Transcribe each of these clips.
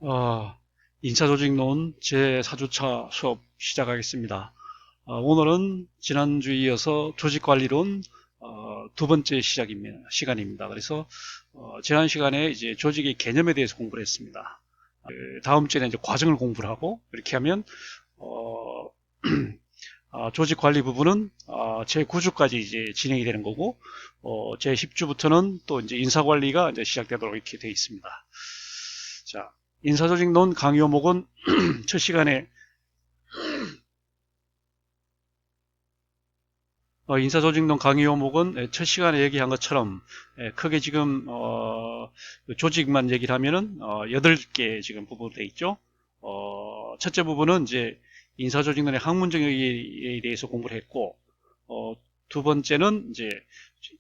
어, 인사조직론 제4주차 수업 시작하겠습니다. 오늘은 지난주에 이어서 조직관리론 두 번째 시간입니다. 그래서 지난 시간에 이제 조직의 개념에 대해서 공부를 했습니다. 다음 주에는 이제 과정을 공부를 하고 이렇게 하면 어, 조직 관리 부분은 제9주까지 이제 진행이 되는 거고 제10주부터는 또 이제 인사 관리가 이제 시작되도록 이렇게 되어 있습니다. 자, 인사조직론 강의 요목은 첫 시간에 인사조직론 강의 요목은 첫 시간에 얘기한 것처럼 크게 지금 그 조직만 얘기를 하면은 8개 지금 부분으로 되어 있죠. 첫째 부분은 이제 인사조직론의 학문적에 대해서 공부를 했고 두 번째는 이제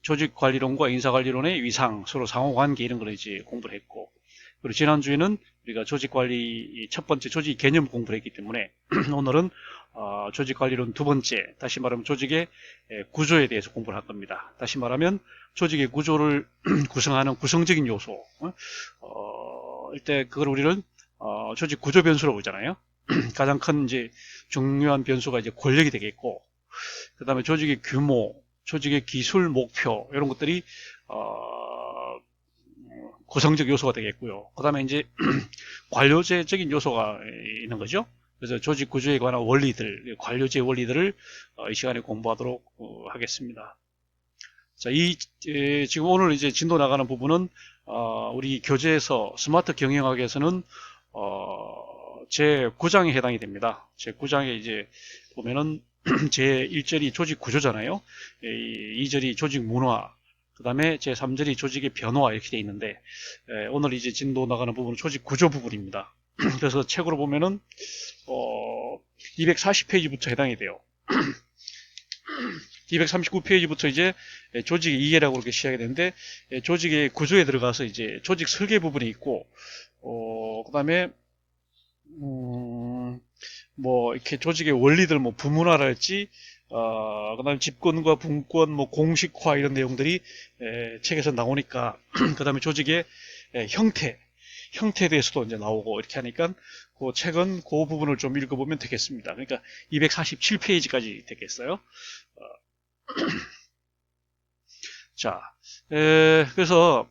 조직관리론과 인사관리론의 위상, 서로 상호관계 이런 걸 이제 공부를 했고, 그리고 지난주에는 우리가 조직관리 첫 번째 조직 개념 공부를 했기 때문에 오늘은 조직관리론 두 번째, 다시 말하면 조직의 구조에 대해서 공부를 할 겁니다. 다시 말하면 조직의 구조를 구성하는 구성적인 요소, 일단 그걸 우리는 조직 구조 변수라고 그러잖아요. 가장 큰 이제 중요한 변수가 이제 권력이 되겠고, 그 다음에 조직의 규모, 조직의 기술 목표 이런 것들이 구성적 요소가 되겠고요. 그 다음에 이제 관료제적인 요소가 있는 거죠. 그래서 조직 구조에 관한 원리들, 관료제 원리들을 이 시간에 공부하도록 하겠습니다. 자, 지금 오늘 이제 진도 나가는 부분은 우리 교재에서 스마트 경영학에서는 제 9장에 해당이 됩니다. 제 9장에 이제 보면은 제 1절이 조직 구조잖아요. 2절이 조직 문화, 그 다음에 제 3절이 조직의 변화 이렇게 돼 있는데 오늘 이제 진도 나가는 부분은 조직 구조 부분입니다. 그래서 책으로 보면은 240페이지부터 해당이 돼요. 239페이지부터 이제 조직의 이해라고 이렇게 시작이 되는데 조직의 구조에 들어가서 이제 조직 설계 부분이 있고 그 다음에 뭐 이렇게 조직의 원리들 뭐 부문화랄지 그다음에 집권과 분권 뭐 공식화 이런 내용들이 책에서 나오니까 그다음에 조직의 형태에 대해서도 이제 나오고 이렇게 하니까 그 책은 그 부분을 좀 읽어보면 되겠습니다. 그러니까 247페이지까지 되겠어요. 자, 그래서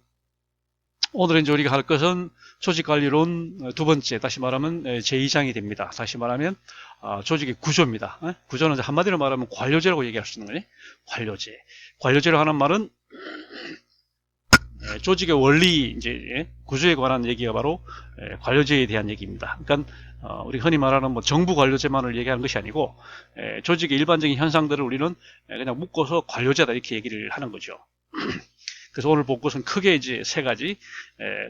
오늘 이제 우리가 할 것은 조직관리론 두 번째, 다시 말하면 제2장이 됩니다. 다시 말하면 조직의 구조입니다. 구조는 한마디로 말하면 관료제라고 얘기할 수 있는 거니? 관료제. 관료제로 하는 말은 조직의 원리, 이제 구조에 관한 얘기가 바로 관료제에 대한 얘기입니다. 그러니까 우리 흔히 말하는 뭐 정부 관료제만을 얘기하는 것이 아니고 조직의 일반적인 현상들을 우리는 그냥 묶어서 관료제다 이렇게 얘기를 하는 거죠. 그래서 오늘 볼 것은 크게 이제 세 가지.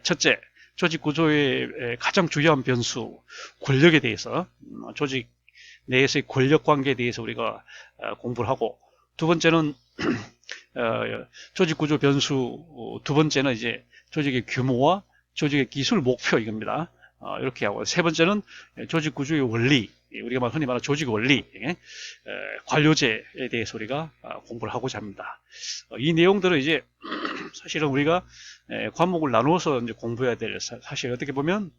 첫째, 조직 구조의 가장 중요한 변수, 권력에 대해서, 조직 내에서의 권력 관계에 대해서 우리가 공부를 하고, 두 번째는 조직 구조 변수, 두 번째는 이제 조직의 규모와 조직의 기술 목표 이겁니다. 이렇게 하고, 세 번째는 조직 구조의 원리, 우리가 흔히 말하는 조직 원리, 관료제에 대해서 우리가 공부를 하고자 합니다. 이 내용들은 이제 사실은 우리가 과목을 나누어서 이제 공부해야 될, 사실 어떻게 보면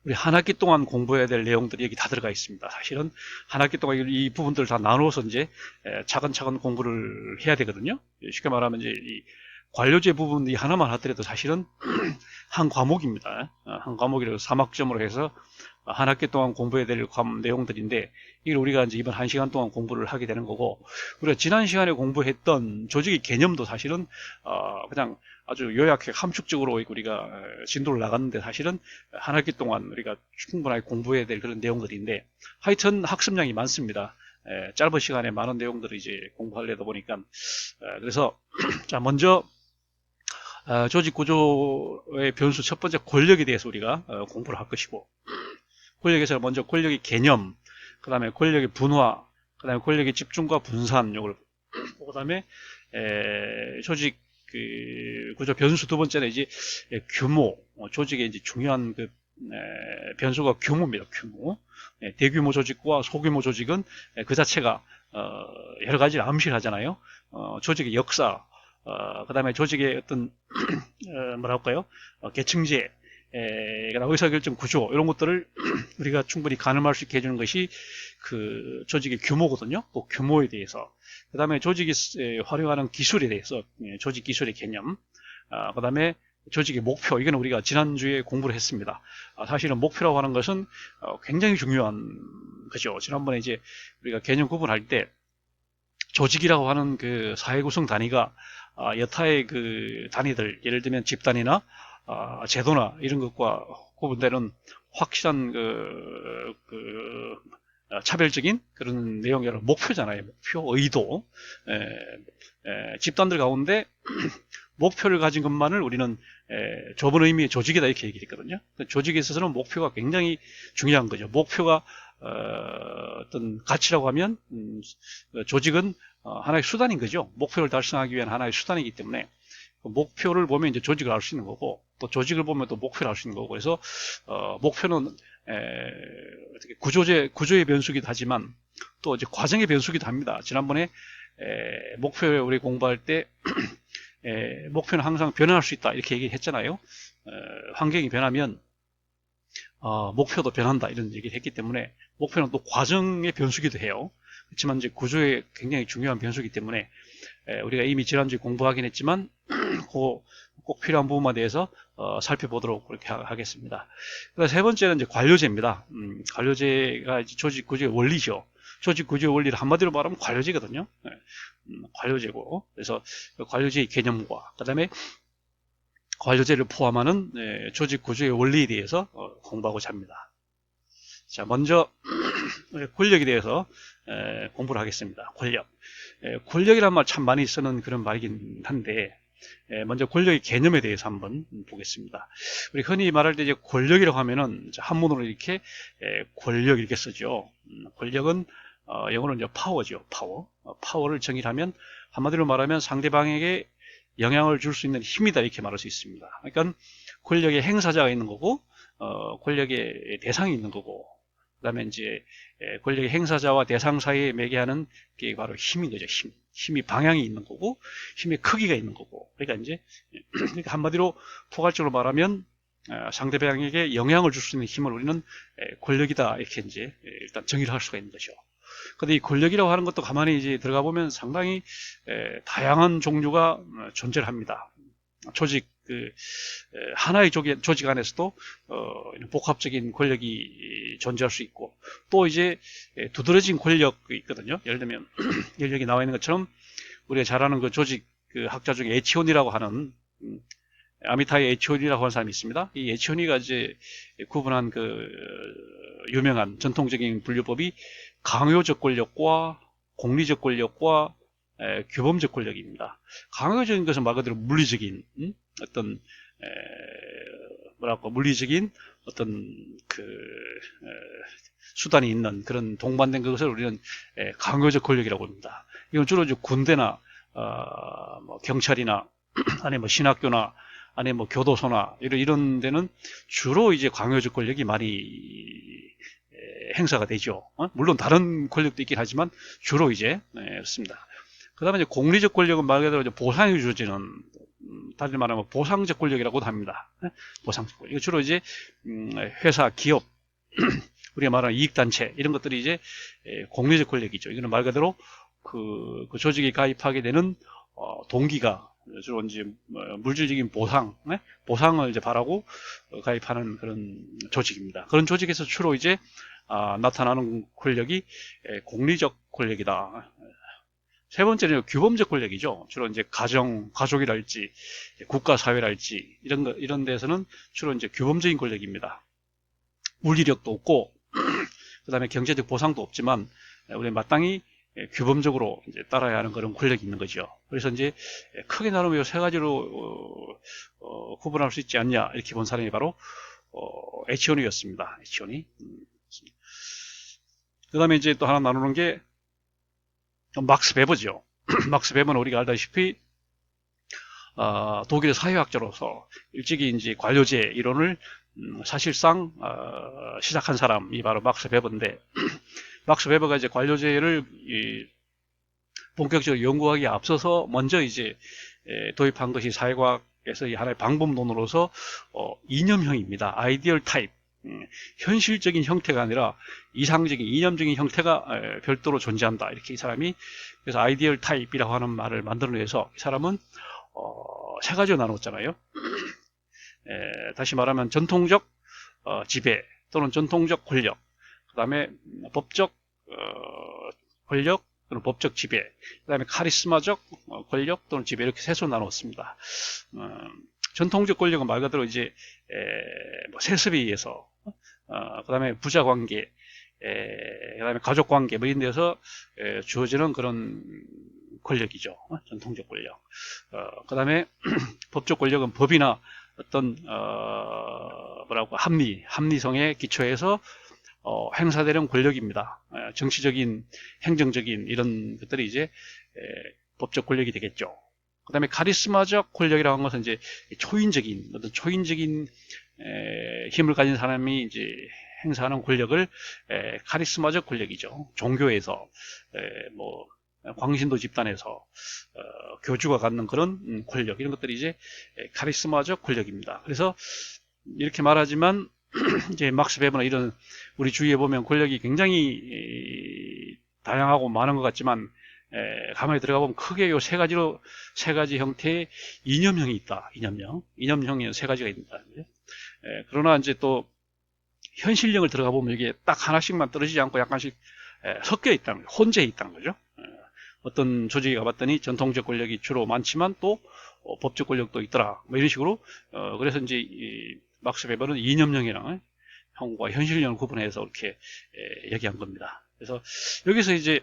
우리 한 학기 동안 공부해야 될 내용들이 여기 다 들어가 있습니다. 사실은 한 학기 동안 이 부분들을 다 나누어서 이제 차근차근 공부를 해야 되거든요. 쉽게 말하면 이제 이 관료제 부분이 하나만 하더라도 사실은 한 과목입니다. 한 과목이라고 3학점으로 해서 한 학기 동안 공부해야 될 내용들인데 이걸 우리가 이제 이번 1시간 동안 공부를 하게 되는 거고, 우리가 지난 시간에 공부했던 조직의 개념도 사실은 그냥 아주 요약해 함축적으로 우리가 진도를 나갔는데 사실은 한 학기 동안 우리가 충분하게 공부해야 될 그런 내용들인데 하여튼 학습량이 많습니다. 짧은 시간에 많은 내용들을 이제 공부하려다 보니까 그래서 자, 먼저 조직 구조의 변수 첫 번째 권력에 대해서 우리가 공부를 할 것이고, 권력에서 먼저 권력의 개념, 그 다음에 권력의 분화, 그 다음에 권력의 집중과 분산, 요걸, 그 다음에, 조직, 구조 변수 두 번째는 이제 규모, 조직의 이제 중요한 변수가 규모입니다, 규모. 대규모 조직과 소규모 조직은 그 자체가, 여러 가지를 암시를 하잖아요. 조직의 역사, 그 다음에 조직의 어떤, 뭐랄까요, 계층제, 그다음 의사결정 구조 이런 것들을 우리가 충분히 가늠할 수 있게 해주는 것이 그 조직의 규모거든요. 또 규모에 대해서, 그 다음에 조직이 활용하는 기술에 대해서, 조직 기술의 개념, 그 다음에 조직의 목표, 이거는 우리가 지난주에 공부를 했습니다. 사실은 목표라고 하는 것은 굉장히 중요한 거죠. 지난번에 이제 우리가 개념 구분할 때 조직이라고 하는 그 사회 구성 단위가 여타의 그 단위들, 예를 들면 집단이나 제도나 이런 것과 구분되는 확실한 차별적인 그런 내용이 목표잖아요. 목표, 의도. 집단들 가운데 목표를 가진 것만을 우리는 좁은 의미의 조직이다 이렇게 얘기했거든요. 조직에 있어서는 목표가 굉장히 중요한 거죠. 목표가 어떤 가치라고 하면 조직은 하나의 수단인 거죠. 목표를 달성하기 위한 하나의 수단이기 때문에 목표를 보면 이제 조직을 알 수 있는 거고, 또 조직을 보면 또 목표를 알 수 있는 거고, 그래서 목표는 어떻게 구조의 변수기도 하지만 또 이제 과정의 변수기도 합니다. 지난번에 목표를 우리 공부할 때 목표는 항상 변화할 수 있다 이렇게 얘기했잖아요. 환경이 변하면 목표도 변한다 이런 얘기를 했기 때문에 목표는 또 과정의 변수기도 해요. 그렇지만 이제 구조에 굉장히 중요한 변수이기 때문에 우리가 이미 지난주에 공부하긴 했지만 꼭 필요한 부분에 대해서 살펴보도록 그렇게 하겠습니다. 세 번째는 이제 관료제입니다. 관료제가 이제 조직 구조의 원리죠. 조직 구조의 원리를 한마디로 말하면 관료제거든요. 관료제고, 그래서 관료제의 개념과 그 다음에 관료제를 포함하는 조직 구조의 원리에 대해서 공부하고자 합니다. 자, 먼저 권력에 대해서 공부를 하겠습니다. 권력이란 말 참 많이 쓰는 그런 말이긴 한데, 먼저 권력의 개념에 대해서 한번 보겠습니다. 우리 흔히 말할 때 이제 권력이라고 하면은 한문으로 이렇게 권력 이렇게 쓰죠. 권력은 영어로는 이제 파워죠. 파워를 정의하면 한마디로 말하면 상대방에게 영향을 줄 수 있는 힘이다 이렇게 말할 수 있습니다. 그러니까 권력의 행사자가 있는 거고, 권력의 대상이 있는 거고, 그다음에 이제 권력의 행사자와 대상 사이에 매개하는 게 바로 힘인 거죠. 힘이 방향이 있는 거고, 힘의 크기가 있는 거고. 그러니까 이제 그러니까 한마디로 포괄적으로 말하면 상대방에게 영향을 줄 수 있는 힘을 우리는 권력이다 이렇게 이제 일단 정의를 할 수가 있는 거죠. 근데 이 권력이라고 하는 것도 가만히 이제 들어가 보면 상당히 다양한 종류가 존재를 합니다. 조직 하나의 조직 안에서도 복합적인 권력이 존재할 수 있고, 또 이제 두드러진 권력이 있거든요. 예를 들면 여기 나와 있는 것처럼 우리가 잘 아는 그 조직 학자 중에 에치오니라고 하는 아미타이 에치오니라고 하는 사람이 있습니다. 이 에치오니가 이제 구분한 그 유명한 전통적인 분류법이 강요적 권력과 공리적 권력과 규범적 권력입니다. 강요적인 것은 말 그대로 물리적인 어떤 물리적인 어떤 수단이 있는 그런 동반된 것을 우리는 강요적 권력이라고 합니다. 이건 주로 이제 군대나 뭐 경찰이나 아니 뭐 신학교나 아니 뭐 교도소나 이런 데는 주로 이제 강요적 권력이 많이 행사가 되죠. 물론 다른 권력도 있긴 하지만 주로 이제 그렇습니다. 그 다음에 이제 공리적 권력은 말 그대로 이제 보상이 주어지는, 다시 말하면 보상적 권력이라고도 합니다. 보상적 권력. 이거 주로 이제 회사, 기업, 우리가 말하는 이익단체 이런 것들이 이제 공리적 권력이죠. 이거는 말 그대로 그 조직에 가입하게 되는 동기가 주로 이제 물질적인 보상을 이제 바라고 가입하는 그런 조직입니다. 그런 조직에서 주로 이제 나타나는 권력이 공리적 권력이다. 세 번째는 규범적 권력이죠. 주로 이제 가족이랄지 국가 사회랄지 이런 데서는 주로 이제 규범적인 권력입니다. 물리력도 없고 그다음에 경제적 보상도 없지만 우리 마땅히 규범적으로 이제 따라야 하는 그런 권력이 있는 거죠. 그래서 이제 크게 나누면 세 가지로 구분할 수 있지 않냐 이렇게 본 사람이 바로 에치오니였습니다. 에치오니. 그다음에 이제 또 하나 나누는 게 막스 베버죠. 막스 베버는 우리가 알다시피 독일의 사회학자로서 일찍이 이제 관료제 이론을 사실상 시작한 사람이 바로 막스 베버인데, 막스 베버가 이제 관료제를 본격적으로 연구하기에 앞서서 먼저 이제 도입한 것이 사회과학 그래서 이 하나의 방법론으로서 이념형입니다. 아이디얼 타입. 현실적인 형태가 아니라 이상적인 이념적인 형태가 별도로 존재한다. 이렇게 이 사람이 그래서 아이디얼 타입이라고 하는 말을 만들어내서 이 사람은 세 가지로 나눴잖아요. 다시 말하면 전통적 지배 또는 전통적 권력, 그 다음에 법적 권력 또는 법적 지배, 그 다음에 카리스마적 권력 또는 지배 이렇게 셋으로 나눴습니다. 전통적 권력은 말 그대로 이제 뭐 세습에 의해서 그 다음에 부자 관계, 그 다음에 가족 관계 뭐 이런 데서 주어지는 그런 권력이죠. 전통적 권력. 그 다음에 법적 권력은 법이나 어떤 뭐라고 합리성에 기초해서 행사되는 권력입니다. 정치적인, 행정적인 이런 것들이 이제 법적 권력이 되겠죠. 그 다음에 카리스마적 권력이라고 하는 것은 이제 초인적인 어떤 초인적인 힘을 가진 사람이 이제 행사하는 권력을 카리스마적 권력이죠. 종교에서 뭐 광신도 집단에서 교주가 갖는 그런 권력 이런 것들이 이제 카리스마적 권력입니다. 그래서 이렇게 말하지만 이제 막스 베버나 이런 우리 주위에 보면 권력이 굉장히 다양하고 많은 것 같지만 가만히 들어가 보면 크게 요 세 가지 형태의 이념형이 있다. 이념형이 세 가지가 있다. 그러나 이제 또 현실형을 들어가 보면 이게 딱 하나씩만 떨어지지 않고 약간씩 섞여 있다는 거죠. 혼재해 있다는 거죠. 어떤 조직에 가봤더니 전통적 권력이 주로 많지만 또 법적 권력도 있더라. 뭐 이런 식으로 그래서 이제 이 막스 베버는 이념형이랑 형과 현실형을 구분해서 이렇게 얘기한 겁니다. 그래서 여기서 이제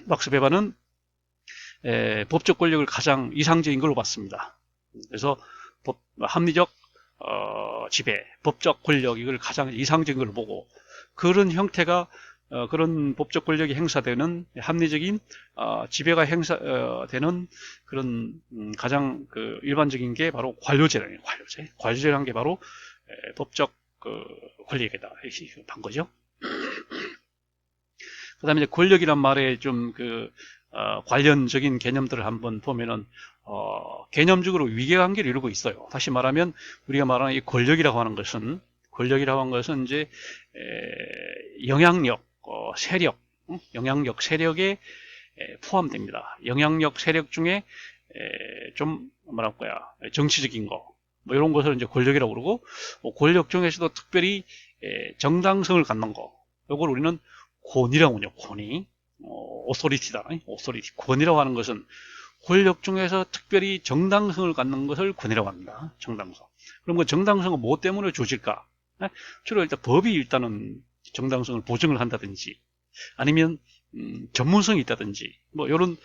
막스 베버는 법적 권력을 가장 이상적인 걸로 봤습니다. 그래서 합리적 지배, 법적 권력 이걸 가장 이상적인 걸로 보고 그런 형태가 그런 법적 권력이 행사되는 합리적인 지배가 행사되는 그런 가장 그 일반적인 게 바로 관료제라는 관료제라는 게 바로 법적 그 권력이다 이렇게 본 거죠. 그다음에 이제 권력이란 말에 좀 그 관련적인 개념들을 한번 보면은 개념적으로 위계관계를 이루고 있어요. 다시 말하면 우리가 말하는 이 권력이라고 하는 것은 이제 영향력, 세력, 영향력, 세력에 포함됩니다. 영향력, 세력 중에 좀 뭐랄까요, 정치적인 거, 뭐 이런 것을 이제 권력이라고 그러고 권력 중에서도 특별히 정당성을 갖는 거, 이걸 우리는 권위라고 하죠. 권위, 오소리티다. 오소리티. 권위라고 하는 것은 권력 중에서 특별히 정당성을 갖는 것을 권위라고 합니다. 정당성. 그럼 그 정당성은 무엇 때문에 주어질까? 주로 일단 법이 일단은 정당성을 보증을 한다든지 아니면 전문성이 있다든지 뭐 이런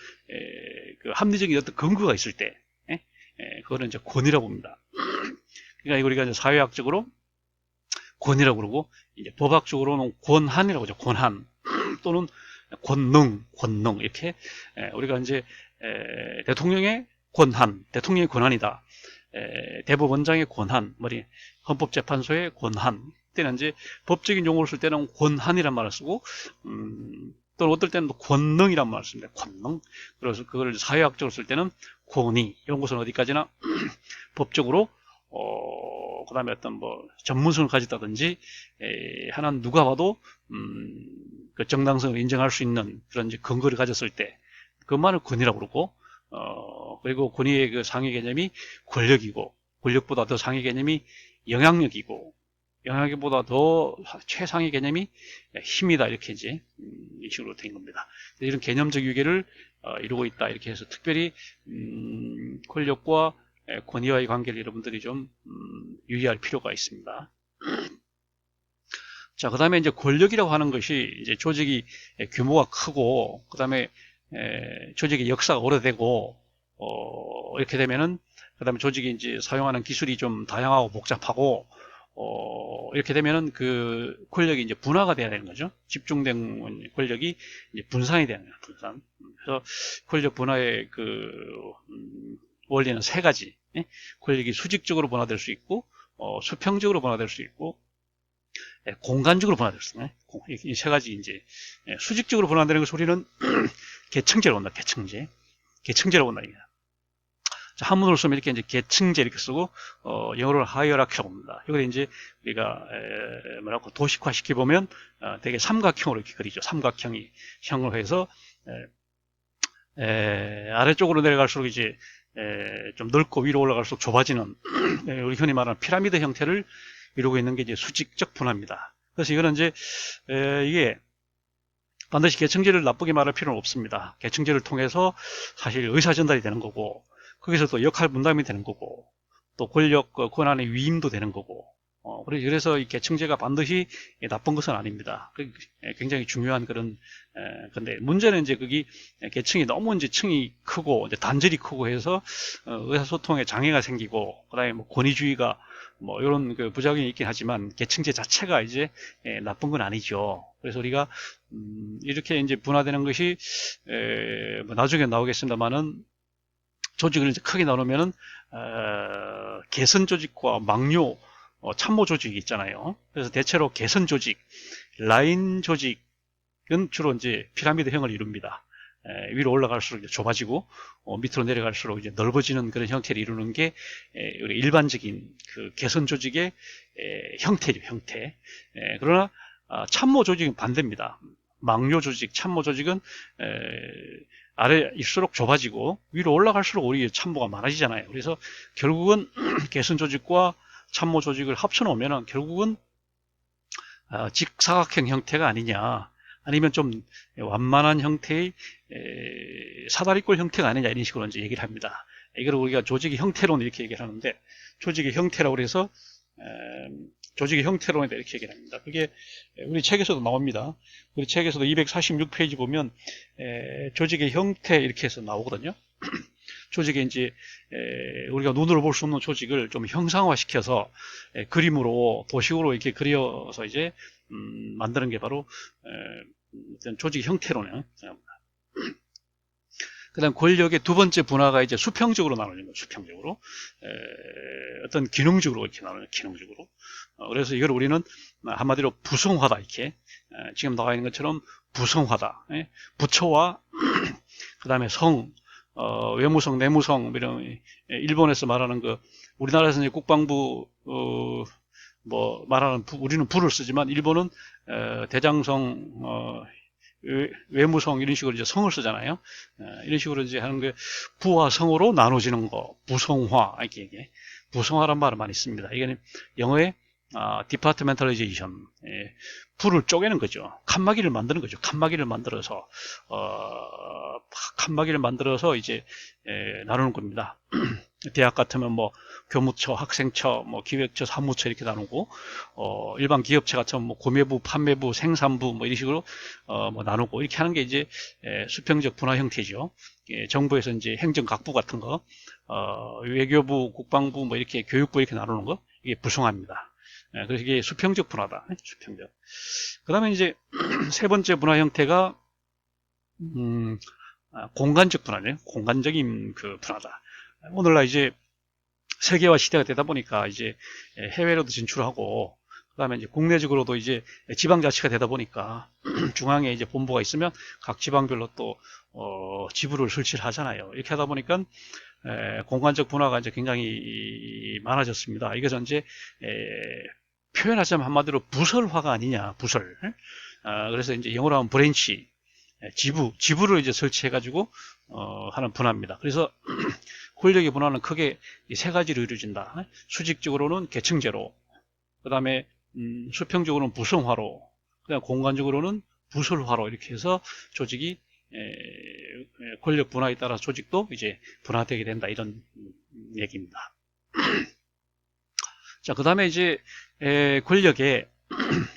그 합리적인 어떤 근거가 있을 때 그거는 이제 권위라고 봅니다. 그러니까 우리가 이제 사회학적으로 권위라고 그러고 이제 법학적으로는 권한이라고 하죠. 권한 또는 권능 이렇게 우리가 이제 대통령의 권한, 대통령의 권한이다. 대법원장의 권한, 헌법재판소의 권한. 때는 이제 법적인 용어를 쓸 때는 권한이란 말을 쓰고, 또는 어떨 때는 권능이란 말을 씁니다. 권능. 그래서 그걸 사회학적으로 쓸 때는 권위. 이런 것은 어디까지나 법적으로, 그 다음에 어떤 뭐 전문성을 가졌다든지, 하나는 누가 봐도, 그 정당성을 인정할 수 있는 그런 이제 근거를 가졌을 때, 그것만을 권위라고 그러고, 그리고 권위의 그 상위 개념이 권력이고, 권력보다 더 상위 개념이 영향력이고, 영향력보다 더 최상위 개념이 힘이다. 이렇게 이제, 이 식으로 된 겁니다. 이런 개념적 유계를 이루고 있다. 이렇게 해서 특별히, 권력과 권위와의 관계를 여러분들이 좀, 유의할 필요가 있습니다. 자, 그 다음에 이제 권력이라고 하는 것이 이제 조직이 규모가 크고, 그 다음에 조직의 역사가 오래되고, 이렇게 되면은, 그 다음에 조직이 이제 사용하는 기술이 좀 다양하고 복잡하고, 이렇게 되면은 그 권력이 이제 분화가 돼야 되는 거죠. 집중된 권력이 이제 분산이 되는 거예요. 분산. 그래서 권력 분화의 그, 원리는 세 가지. 권력이 수직적으로 분화될 수 있고, 수평적으로 분화될 수 있고, 공간적으로 분화될 수 있어요. 이 세 가지 이제 수직적으로 분화되는 것을 우리는 계층제로 본다. 계층제로 본다. 자, 한문으로 쓰면 이렇게 이제 계층제 이렇게 쓰고, 영어로는 하이어라키라고 합니다. 이걸 이제 우리가, 뭐라고 도식화 시켜보면, 되게 삼각형으로 이렇게 그리죠. 삼각형이 형을 해서, 아래쪽으로 내려갈수록 이제, 좀 넓고 위로 올라갈수록 좁아지는, 우리 흔히 말하는 피라미드 형태를 이루고 있는 게 이제 수직적 분화입니다. 그래서 이거는 이제, 이게, 반드시 계층제를 나쁘게 말할 필요는 없습니다. 계층제를 통해서 사실 의사 전달이 되는 거고, 거기서 또 역할 분담이 되는 거고, 또 권력, 권한의 위임도 되는 거고, 그래서 이 계층제가 반드시 나쁜 것은 아닙니다. 굉장히 중요한 그런, 근데 문제는 이제 거기 계층이 너무 이제 층이 크고, 이제 단절이 크고 해서, 의사소통에 장애가 생기고, 그 다음에 뭐 권위주의가 뭐 이런 그 부작용이 있긴 하지만 계층제 자체가 이제 나쁜 건 아니죠. 그래서 우리가 이렇게 이제 분화되는 것이 뭐 나중에 나오겠습니다만은 조직을 이제 크게 나누면은 개선 조직과 막료 참모 조직이 있잖아요. 그래서 대체로 개선 조직, 라인 조직은 주로 이제 피라미드형을 이룹니다. 위로 올라갈수록 이제 좁아지고 밑으로 내려갈수록 이제 넓어지는 그런 형태를 이루는 게 우리 일반적인 그 개선 조직의 형태죠, 형태. 그러나 참모 조직은 반대입니다. 막료 조직, 참모 조직은 아래일수록 좁아지고 위로 올라갈수록 우리 참모가 많아지잖아요. 그래서 결국은 개선 조직과 참모 조직을 합쳐놓으면 결국은 직사각형 형태가 아니냐, 아니면 좀 완만한 형태의 사다리꼴 형태가 아니냐, 이런 식으로 이제 얘기를 합니다. 이걸 우리가 조직의 형태론 이렇게 얘기를 하는데, 조직의 형태라고 해서 조직의 형태론에 대해 이렇게 얘기를 합니다. 그게 우리 책에서도 나옵니다. 우리 책에서도 246페이지 보면 조직의 형태 이렇게 해서 나오거든요. 조직의 이제 우리가 눈으로 볼 수 없는 조직을 좀 형상화시켜서 그림으로 도식으로 이렇게 그려서 이제 만드는 게 바로 어떤 조직의 형태론이에요. 그 다음 권력의 두 번째 분화가 이제 수평적으로 나누는 거예요. 수평적으로. 어떤 기능적으로 이렇게 나누는, 기능적으로. 그래서 이걸 우리는 한마디로 부성화다, 이렇게. 지금 나와 있는 것처럼 부성화다. 부처와, 그 다음에 성, 외무성, 내무성, 이런, 일본에서 말하는 그, 우리나라에서 이제 국방부, 뭐, 말하는, 우리는 부를 쓰지만, 일본은, 대장성, 외무성 이런 식으로 이제 성을 쓰잖아요. 이런 식으로 이제 하는 게 부와 성으로 나눠지는 거, 부성화, 이렇게 얘기해. 부성화란 말을 많이 씁니다. 이게 영어의 디파트멘털리제이션, 부를 쪼개는 거죠. 칸막이를 만드는 거죠. 칸막이를 만들어서 칸막이를 만들어서 이제 나누는 겁니다. 대학 같으면 뭐 교무처, 학생처, 뭐 기획처, 사무처 이렇게 나누고, 일반 기업체 같으면 뭐 구매부, 판매부, 생산부 뭐 이런 식으로 뭐 나누고 이렇게 하는 게 이제 수평적 분화 형태죠. 정부에서 이제 행정각부 같은 거, 외교부, 국방부 뭐 이렇게 교육부 이렇게 나누는 거, 이게 부성화입니다. 그래서 이게 수평적 분화다. 수평적. 그 다음에 이제 세 번째 분화 형태가 공간적 분화네요. 공간적인 그 분화다. 오늘날 이제 세계화 시대가 되다 보니까 이제 해외로도 진출하고, 그 다음에 이제 국내적으로도 이제 지방자치가 되다 보니까 중앙에 이제 본부가 있으면 각 지방별로 또 지부를 설치를 하잖아요. 이렇게 하다 보니까 공간적 분화가 이제 굉장히 많아졌습니다. 이것은 이제 표현하자면 한마디로 부설화가 아니냐, 부설. 그래서 이제 영어로 하면 브랜치, 지부를 이제 설치해가지고 하는 분화입니다. 그래서 권력의 분화는 크게 세 가지로 이루어진다. 수직적으로는 계층제로, 그 다음에 수평적으로는 부성화로, 그 다음에 공간적으로는 부설화로 이렇게 해서 조직이 권력 분화에 따라 조직도 이제 분화되게 된다, 이런 얘기입니다. 자, 그 다음에 이제 권력의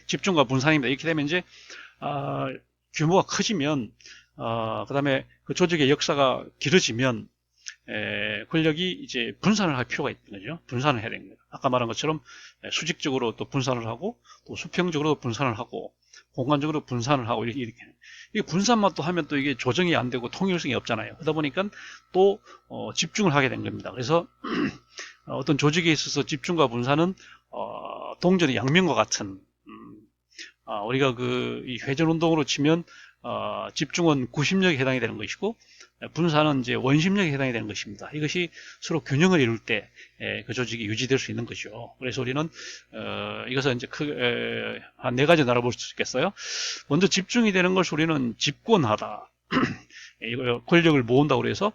집중과 분산입니다. 이렇게 되면 이제 규모가 커지면, 그 다음에 그 조직의 역사가 길어지면 권력이 이제 분산을 할 필요가 있는 거죠. 분산을 해야 됩니다. 아까 말한 것처럼 수직적으로 또 분산을 하고, 또 수평적으로 분산을 하고, 공간적으로 분산을 하고, 이렇게. 이게 분산만 또 하면 또 이게 조정이 안 되고 통일성이 없잖아요. 그러다 보니까 또 집중을 하게 된 겁니다. 그래서 어떤 조직에 있어서 집중과 분산은 동전의 양면과 같은, 우리가 이 회전 운동으로 치면 집중은 구심력에 해당이 되는 것이고, 분사는 이제 원심력에 해당이 되는 것입니다. 이것이 서로 균형을 이룰 때 그 조직이 유지될 수 있는 거죠. 그래서 우리는 이것은 이제 한 네 가지 나눠볼 수 있겠어요. 먼저 집중이 되는 것을 우리는 집권하다. 이거 권력을 모은다고 해서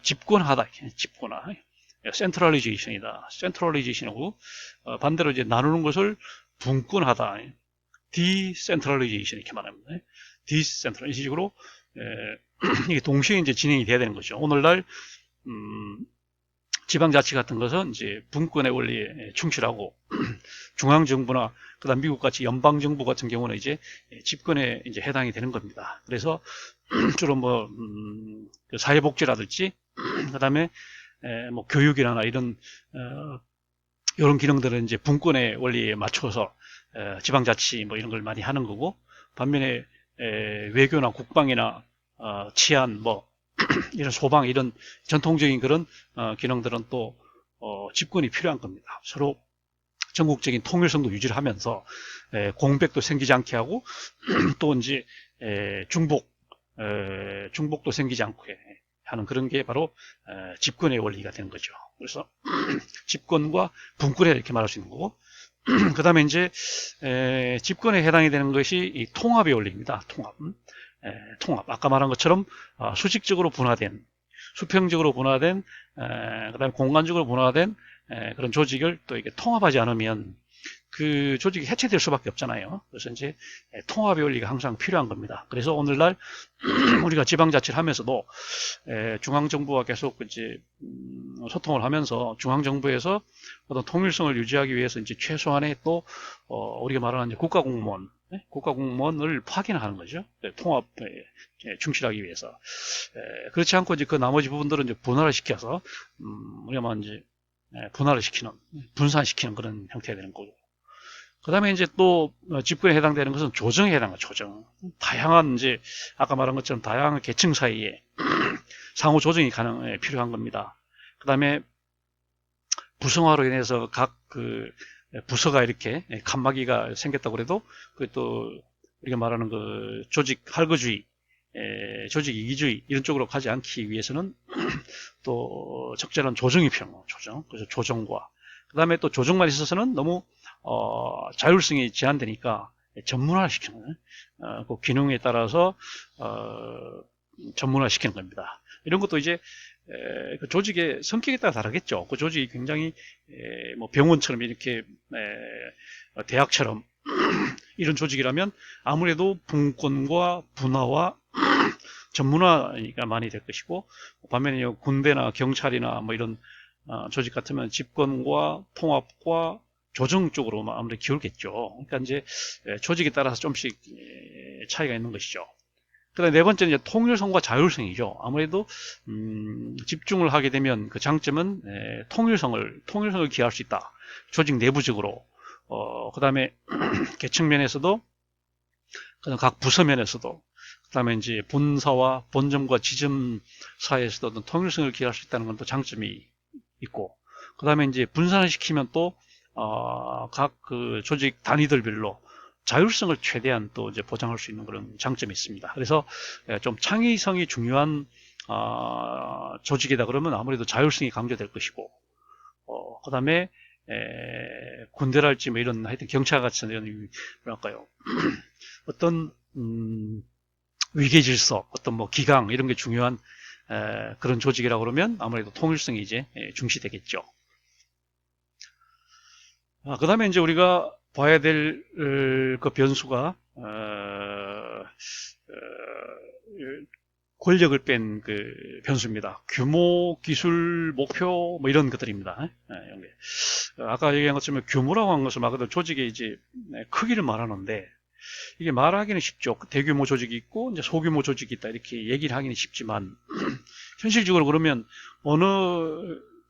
집권하다, 집권화, 센트럴리제이션이다, 센트럴리제이션하고 반대로 이제 나누는 것을 분권하다, 디센트럴리제이션 이렇게 말합니다. 디센트럴 이런 식으로 이게 동시에 이제 진행이 돼야 되는 거죠. 오늘날 지방자치 같은 것은 이제 분권의 원리에 충실하고 중앙정부나 그다음 미국같이 연방정부 같은 경우는 이제 집권에 이제 해당이 되는 겁니다. 그래서 주로 뭐 사회복지라든지 그다음에 뭐 교육이나 이런 이런 기능들은 이제 분권의 원리에 맞춰서 지방자치 뭐 이런 걸 많이 하는 거고, 반면에 외교나 국방이나 치안 뭐 이런 소방 이런 전통적인 그런 기능들은 또 집권이 필요한 겁니다. 서로 전국적인 통일성도 유지를 하면서 공백도 생기지 않게 하고 또 이제 중복도 생기지 않게 하는 그런 게 바로 집권의 원리가 되는 거죠. 그래서 집권과 분권에 이렇게 말할 수 있는 거고, 그 다음에 이제 집권에 해당이 되는 것이 이 통합의 원리입니다. 통합. 아까 말한 것처럼 수직적으로 분화된, 수평적으로 분화된, 그 다음에 공간적으로 분화된 그런 조직을 또 이게 통합하지 않으면 그 조직이 해체될 수밖에 없잖아요. 그래서 이제 통합의 원리가 항상 필요한 겁니다. 그래서 오늘날 우리가 지방자치를 하면서도 중앙정부와 계속 이제 소통을 하면서 중앙정부에서 어떤 통일성을 유지하기 위해서 이제 최소한의 또 우리가 말하는 이제 국가공무원을 파견하는 거죠. 통합에 충실하기 위해서. 그렇지 않고 이제 그 나머지 부분들은 이제 분할을 시켜서 우리가 말하는 이제 분할을 시키는, 분산시키는 그런 형태가 되는 거고. 그 다음에 이제 또 집권에 해당되는 것은 조정에 해당합니다. 조정. 다양한 이제 아까 말한 것처럼 다양한 계층 사이에 상호 조정이 필요한 겁니다. 그 다음에 부성화로 인해서 각 그 부서가 이렇게 칸막이가 생겼다고 그래도 그또 우리가 말하는 그 조직 할거주의, 조직 이기주의 이런 쪽으로 가지 않기 위해서는 또 적절한 조정이 필요합니다. 조정. 그래서 조정과 그 다음에 또 조정만 있어서는 너무 자율성이 제한되니까 전문화시키는 그 기능에 따라서 전문화시키는 겁니다. 이런 것도 이제 그 조직의 성격에 따라 다르겠죠. 그 조직이 굉장히 뭐 병원처럼 이렇게 대학처럼 이런 조직이라면 아무래도 분권과 분화와 전문화가 많이 될 것이고, 반면에 군대나 경찰이나 뭐 이런 조직 같으면 집권과 통합과 조정 쪽으로 아무래도 기울겠죠. 그러니까 이제 조직에 따라서 좀씩 차이가 있는 것이죠. 그다음에 네 번째는 이제 통일성과 자율성이죠. 아무래도 집중을 하게 되면 그 장점은 통일성을 기할 수 있다. 조직 내부적으로. 그다음에 계층 면에서도, 각 부서 면에서도, 그다음에 이제 본사와 본점과 지점 사이에서도 어떤 통일성을 기할 수 있다는 건 또 장점이 있고, 그다음에 이제 분산을 시키면 또 각 그 조직 단위들별로 자율성을 최대한 또 이제 보장할 수 있는 그런 장점이 있습니다. 그래서 좀 창의성이 중요한 조직이다 그러면 아무래도 자율성이 강조될 것이고, 그다음에 군대랄지 뭐 이런 하여튼 경찰 같은 이런 뭐랄까요 어떤 위계 질서, 어떤 뭐 기강 이런 게 중요한 그런 조직이라 그러면 아무래도 통일성이 이제 중시되겠죠. 그 다음에 이제 우리가 봐야 될 그 변수가 권력을 뺀 그 변수입니다. 규모, 기술, 목표 뭐 이런 것들입니다. 아까 얘기한 것처럼 규모라고 한 것은 말 그대로 조직의 이제 크기를 말하는데, 이게 말하기는 쉽죠. 대규모 조직이 있고 이제 소규모 조직이 있다 이렇게 얘기를 하기는 쉽지만 현실적으로 그러면 어느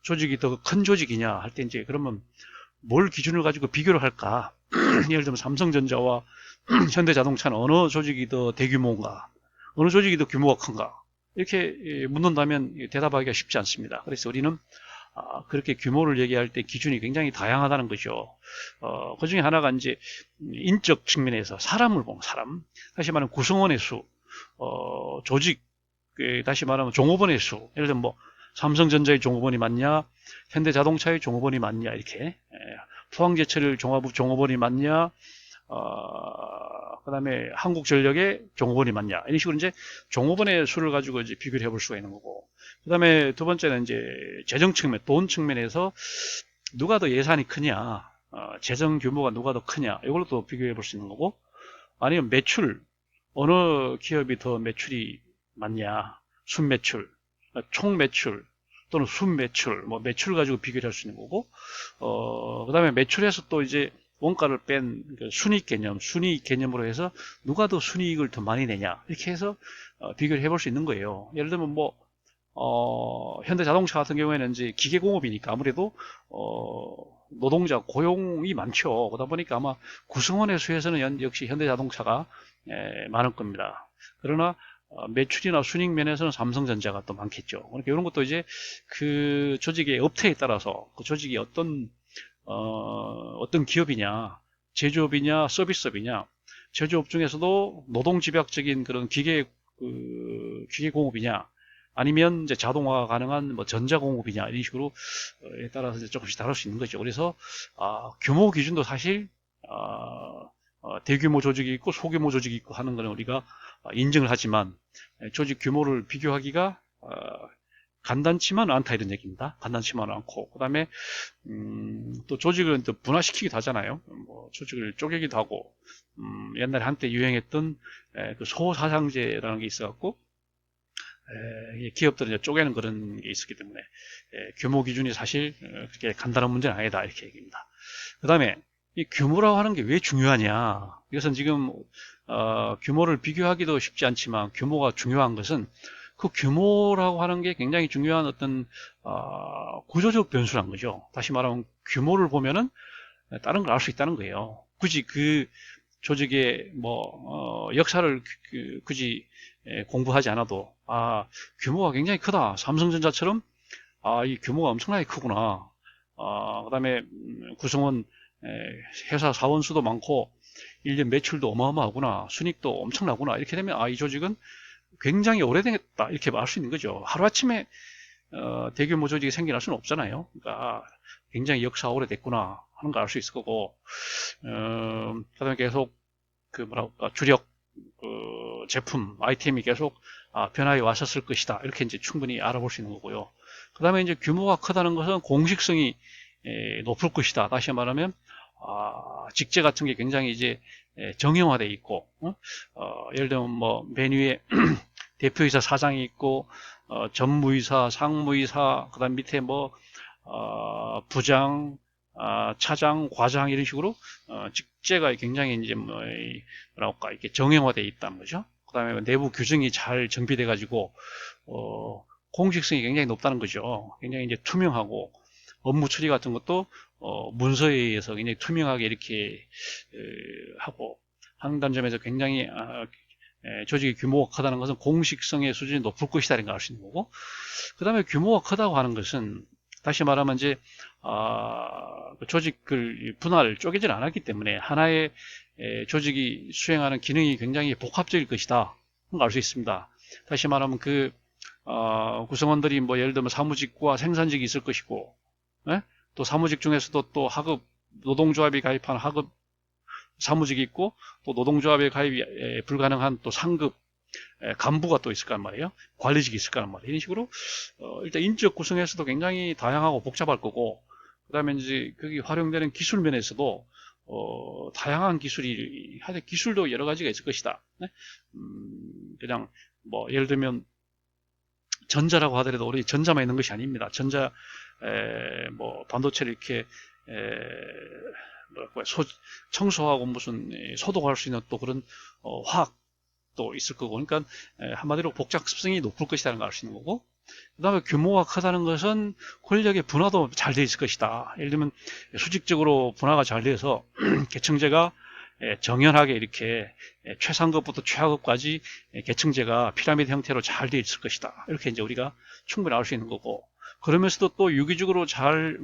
조직이 더 큰 조직이냐 할 때 이제 그러면 뭘 기준을 가지고 비교를 할까? 예를 들면 삼성전자와 현대자동차는 어느 조직이 더 대규모인가? 어느 조직이 더 규모가 큰가? 이렇게 묻는다면 대답하기가 쉽지 않습니다. 그래서 우리는 그렇게 규모를 얘기할 때 기준이 굉장히 다양하다는 거죠. 그 중에 하나가 이제 인적 측면에서 사람을 보는 사람. 다시 말하면 구성원의 수, 조직 다시 말하면 종업원의 수. 예를 들면 뭐 삼성전자의 종업원이 많냐, 현대자동차의 종업원이 많냐, 이렇게. 포항제철 종업원이 많냐, 그 다음에 한국전력의 종업원이 많냐. 이런 식으로 이제 종업원의 수를 가지고 이제 비교를 해볼 수가 있는 거고. 그 다음에 두 번째는 이제 재정 측면, 돈 측면에서 누가 더 예산이 크냐, 재정 규모가 누가 더 크냐, 이걸로 또 비교해 볼 수 있는 거고. 아니면 매출, 어느 기업이 더 매출이 많냐, 순매출, 총 매출, 또는 순매출, 뭐 매출 가지고 비교를 할 수 있는 거고, 그 다음에 매출에서 또 이제 원가를 뺀 순이익 개념, 순이익 개념으로 해서 누가 더 순이익을 더 많이 내냐, 이렇게 해서 비교를 해볼 수 있는 거예요. 예를 들면 뭐, 현대자동차 같은 경우에는 이제 기계공업이니까 아무래도, 노동자, 고용이 많죠. 그러다 보니까 아마 구성원의 수에서는 역시 현대자동차가 많을 겁니다. 그러나, 매출이나 순익 면에서는 삼성전자가 또 많겠죠. 그러니까 이런 것도 이제 그 조직의 업태에 따라서 그 조직이 어떤 기업이냐, 제조업이냐, 서비스업이냐, 제조업 중에서도 노동집약적인 그런 기계공업이냐, 아니면 이제 자동화가 가능한 뭐 전자공업이냐, 이런 식으로 에 따라서 이제 조금씩 다를 수 있는 거죠. 그래서 규모 기준도 사실 대규모 조직이 있고 소규모 조직이 있고 하는 거는 우리가 인정을 하지만 조직 규모를 비교하기가 간단치만 않다 이런 얘기입니다. 간단치만 않고 그 다음에 또 조직을 또 분화시키기도 하잖아요. 뭐 조직을 쪼개기도 하고 옛날에 한때 유행했던 그 소사상제라는 게 있어갖고 기업들을 쪼개는 그런 게 있었기 때문에 규모 기준이 사실 그렇게 간단한 문제는 아니다 이렇게 얘기입니다. 그 다음에 이 규모라고 하는 게 왜 중요하냐? 이것은 지금 규모를 비교하기도 쉽지 않지만 규모가 중요한 것은 그 규모라고 하는 게 굉장히 중요한 어떤 구조적 변수란 거죠. 다시 말하면 규모를 보면은 다른 걸 알 수 있다는 거예요. 굳이 그 조직의 뭐 역사를 굳이 공부하지 않아도 규모가 굉장히 크다. 삼성전자처럼 이 규모가 엄청나게 크구나. 그다음에 구성원 회사 사원 수도 많고 1년 매출도 어마어마하구나. 순익도 엄청나구나. 이렇게 되면 이 조직은 굉장히 오래됐다. 이렇게 알 수 있는 거죠. 하루아침에 대규모 조직이 생겨날 수는 없잖아요. 그러니까 굉장히 역사가 오래됐구나 하는 걸 알 수 있을 거고 그다음에 계속 그 뭐랄까 주력 제품 아이템이 계속 변화해 왔었을 것이다. 이렇게 이제 충분히 알아볼 수 있는 거고요. 그 다음에 이제 규모가 크다는 것은 공식성이 높을 것이다. 다시 말하면 직제 같은 게 굉장히 이제 정형화되어 있고 예를 들면 뭐 메뉴에 대표이사 사장이 있고 전무이사, 상무이사, 그다음 밑에 뭐 부장, 차장, 과장 이런 식으로 직제가 굉장히 이제 뭐랄까 이렇게 정형화되어 있다는 거죠. 그다음에 내부 규정이 잘 정비돼 가지고 공식성이 굉장히 높다는 거죠. 굉장히 이제 투명하고 업무 처리 같은 것도 문서에 의해서 굉장히 투명하게 이렇게 하고 하는 점에서 굉장히 조직의 규모가 크다는 것은 공식성의 수준이 높을 것이다라는 걸 알 수 있는 거고 그 다음에 규모가 크다고 하는 것은 다시 말하면 이제 조직을 분할 쪼개질 않았기 때문에 하나의 조직이 수행하는 기능이 굉장히 복합적일 것이다 알 수 있습니다. 다시 말하면 그 구성원들이 뭐 예를 들면 사무직과 생산직이 있을 것이고 또 사무직 중에서도 또 하급 노동조합이 가입한 하급 사무직이 있고 또 노동조합에 가입이 불가능한 또 상급 간부가 또 있을 거란 말이에요. 관리직이 있을 거란 말이에요. 이런 식으로 일단 인적 구성에서도 굉장히 다양하고 복잡할 거고 그 다음에 이제 거기 활용되는 기술 면에서도 다양한 기술도 여러 가지가 있을 것이다. 그냥 뭐 예를 들면 전자라고 하더라도 우리 전자만 있는 것이 아닙니다. 뭐 반도체를 이렇게 청소하고 무슨 소독할 수 있는 또 그런 화학도 있을 거고 그러니까 한마디로 복잡성이 높을 것이라는 걸 알 수 있는 거고 그 다음에 규모가 크다는 것은 권력의 분화도 잘 되어 있을 것이다. 예를 들면 수직적으로 분화가 잘 돼서 계층제가 정연하게 이렇게 최상급부터 최하급까지 계층제가 피라미드 형태로 잘 되어 있을 것이다. 이렇게 이제 우리가 충분히 알 수 있는 거고 그러면서도 또 유기적으로 잘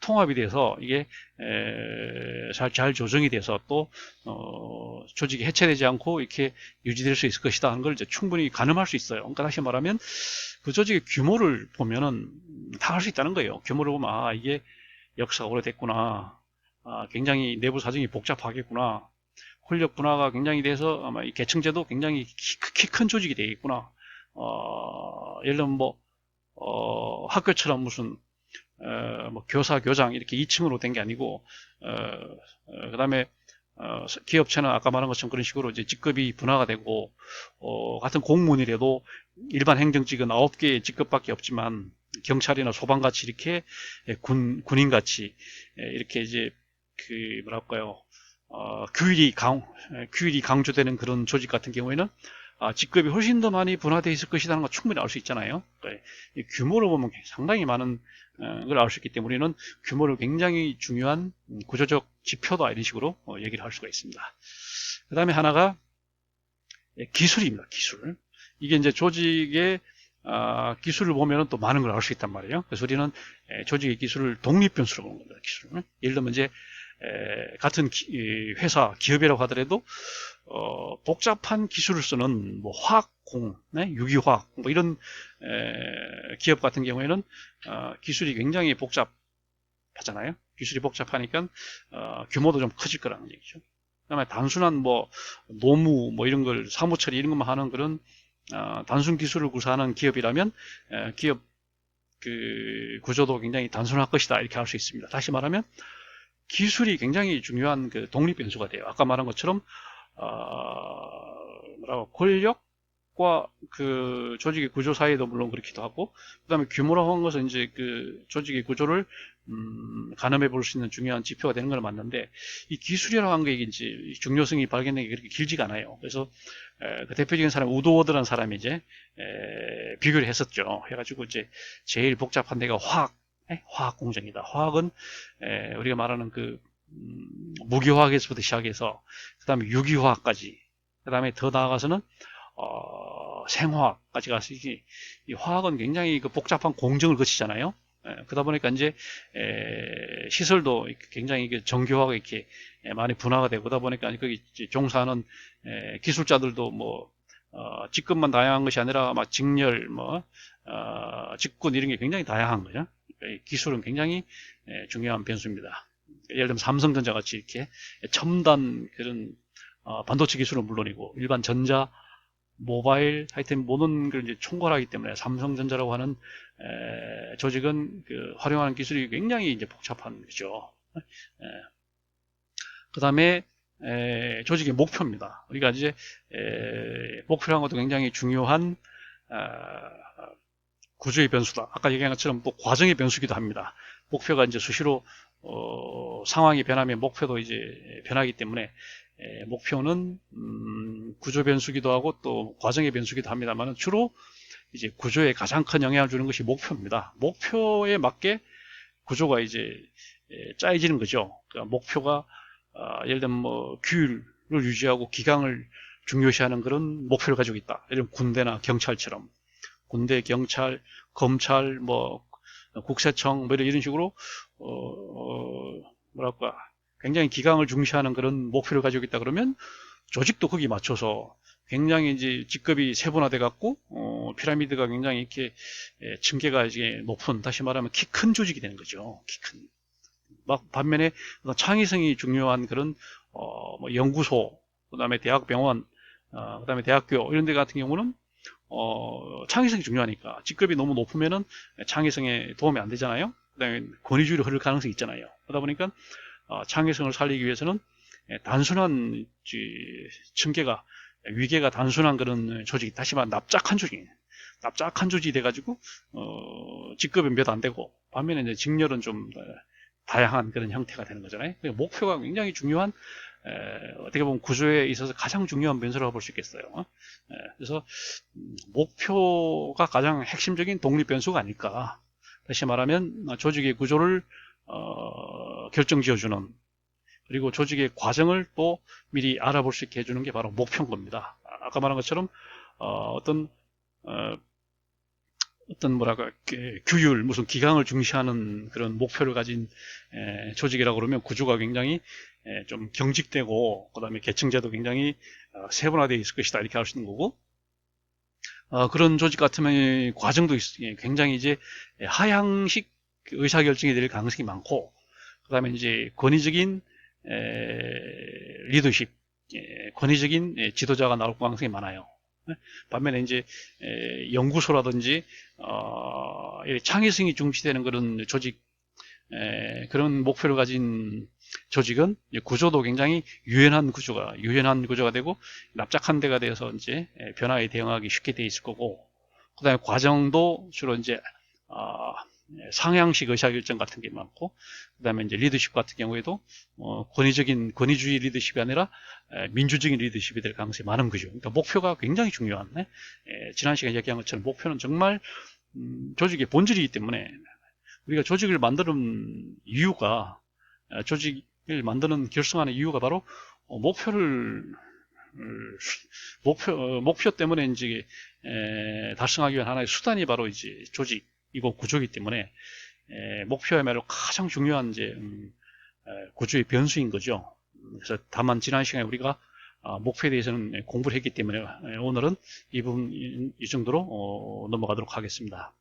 통합이 돼서 이게 잘 조정이 돼서 또 조직이 해체되지 않고 이렇게 유지될 수 있을 것이다 하는 걸 이제 충분히 가늠할 수 있어요. 그러니까 다시 말하면 그 조직의 규모를 보면은 다 할 수 있다는 거예요. 규모를 보면 아 이게 역사가 오래됐구나. 아, 굉장히 내부 사정이 복잡하겠구나. 권력 분화가 굉장히 돼서 아마 이 계층제도 굉장히 키 큰 조직이 되겠구나. 예를 들면 뭐 학교처럼 무슨 뭐 교사, 교장 이렇게 2층으로 된 게 아니고 그 다음에 기업체는 아까 말한 것처럼 그런 식으로 이제 직급이 분화가 되고 같은 공무원이라도 일반 행정직은 9개의 직급밖에 없지만 경찰이나 소방같이 이렇게 군인같이 이렇게 이제 그 뭐랄까요 규율이 강조되는 그런 조직 같은 경우에는 직급이 훨씬 더 많이 분화되어 있을 것이라는 걸 충분히 알 수 있잖아요. 그러니까 규모를 보면 상당히 많은 걸 알 수 있기 때문에 우리는 규모를 굉장히 중요한 구조적 지표다 이런 식으로 얘기를 할 수가 있습니다. 그 다음에 하나가 기술입니다. 기술. 이게 이제 조직의 기술을 보면 또 많은 걸 알 수 있단 말이에요. 그래서 우리는 조직의 기술을 독립변수로 보는 겁니다. 기술을. 예를 들면 이제 같은 회사, 기업이라고 하더라도 복잡한 기술을 쓰는 뭐 화학공, 네? 유기화학 뭐 이런 기업 같은 경우에는 기술이 굉장히 복잡하잖아요. 기술이 복잡하니까 규모도 좀 커질 거라는 얘기죠. 그다음에 단순한 뭐 노무 뭐 이런 걸 사무 처리 이런 것만 하는 그런 단순 기술을 구사하는 기업이라면 기업 그 구조도 굉장히 단순할 것이다 이렇게 할 수 있습니다. 다시 말하면 기술이 굉장히 중요한 그 독립 변수가 돼요. 아까 말한 것처럼 권력과 그 조직의 구조 사이도 물론 그렇기도 하고, 그다음에 규모라고 하는 것은 이제 그 조직의 구조를 가늠해 볼 수 있는 중요한 지표가 되는 걸 맞는데, 이 기술이라고 하는 게 이제 중요성이 발견된 게 그렇게 길지가 않아요. 그래서 그 대표적인 사람 우드워드라는 사람이 이제 비교를 했었죠. 해가지고 이제 제일 복잡한 데가 화학 공정이다. 화학은 우리가 말하는 그 무기화학에서부터 시작해서 그 다음에 유기화학까지, 그 다음에 더 나아가서는 생화학까지 가서 이 화학은 굉장히 그 복잡한 공정을 거치잖아요. 그러다 보니까 이제 시설도 굉장히 정교하게 이렇게 많이 분화가 되고, 그러다 보니까 거기 종사하는 기술자들도 뭐 직급만 다양한 것이 아니라 막 직렬, 뭐 직군 이런 게 굉장히 다양한 거죠. 기술은 굉장히 중요한 변수입니다. 예를 들면 삼성전자 같이 이렇게 첨단 그런 반도체 기술은 물론이고 일반 전자, 모바일 하여튼 모든 걸 이제 총괄하기 때문에 삼성전자라고 하는 조직은 그 활용하는 기술이 굉장히 이제 복잡한 거죠. 그 다음에 조직의 목표입니다. 우리가 이제 목표라는 것도 굉장히 중요한 구조의 변수다. 아까 얘기한 것처럼 또 과정의 변수기도 합니다. 목표가 이제 수시로 상황이 변하면 목표도 이제 변하기 때문에 목표는 구조 변수기도 하고 또 과정의 변수기도 합니다만 주로 이제 구조에 가장 큰 영향을 주는 것이 목표입니다. 목표에 맞게 구조가 이제 짜여지는 거죠. 그러니까 목표가 예를 들면 뭐 규율을 유지하고 기강을 중요시하는 그런 목표를 가지고 있다. 예를 들면 군대나 경찰처럼 군대, 경찰, 검찰, 뭐 국세청 뭐 이런 식으로 뭐랄까 굉장히 기강을 중시하는 그런 목표를 가지고 있다 그러면 조직도 거기에 맞춰서 굉장히 이제 직급이 세분화돼 갖고 피라미드가 굉장히 이렇게 층계가 이제 높은, 다시 말하면 키 큰 조직이 되는 거죠. 키 큰. 막 반면에 창의성이 중요한 그런 뭐 연구소, 그다음에 대학병원, 그다음에 대학교 이런 데 같은 경우는 창의성이 중요하니까 직급이 너무 높으면은 창의성에 도움이 안 되잖아요. 그다음에 권위주의로 흐를 가능성이 있잖아요. 그러다 보니까 창의성을 살리기 위해서는 단순한 층계가 위계가 단순한 그런 조직이, 다시 말해 납작한 조직이 돼가지고 직급은 몇 안 되고 반면에 이제 직렬은 좀 다양한 그런 형태가 되는 거잖아요. 목표가 굉장히 중요한 어떻게 보면 구조에 있어서 가장 중요한 변수라고 볼 수 있겠어요. 그래서 목표가 가장 핵심적인 독립 변수가 아닐까. 다시 말하면 조직의 구조를 결정지어주는, 그리고 조직의 과정을 또 미리 알아볼 수 있게 해주는 게 바로 목표인 겁니다. 아까 말한 것처럼 어떤 어떤 뭐랄까 규율, 무슨 기강을 중시하는 그런 목표를 가진 조직이라고 그러면 구조가 굉장히 좀 경직되고 그다음에 계층제도 굉장히 세분화되어 있을 것이다 이렇게 할 수 있는 거고 그런 조직 같으면 과정도 굉장히 이제 하향식 의사결정이 될 가능성이 많고 그다음에 이제 권위적인 리더십, 권위적인 지도자가 나올 가능성이 많아요. 반면에 이제 연구소라든지 창의성이 중시되는 그런 조직 그런 목표를 가진 조직은 구조도 굉장히 유연한 구조가 되고 납작한 데가 되어서 이제 변화에 대응하기 쉽게 돼 있을 거고 그다음에 과정도 주로 이제 상향식 의사결정 같은 게 많고 그다음에 이제 리더십 같은 경우에도 권위주의 리더십이 아니라 민주적인 리더십이 될 가능성이 많은 거죠. 그러니까 목표가 굉장히 중요한 지난 시간에 얘기한 것처럼 목표는 정말 조직의 본질이기 때문에 우리가 조직을 만드는 이유가 조직을 만드는 결성하는 이유가 바로 목표 때문에 이제 달성하기 위한 하나의 수단이 바로 이제 조직이고 구조이기 때문에 목표야말로 가장 중요한 이제 구조의 변수인 거죠. 그래서 다만 지난 시간에 우리가 목표에 대해서는 공부를 했기 때문에 오늘은 이 정도로 넘어가도록 하겠습니다.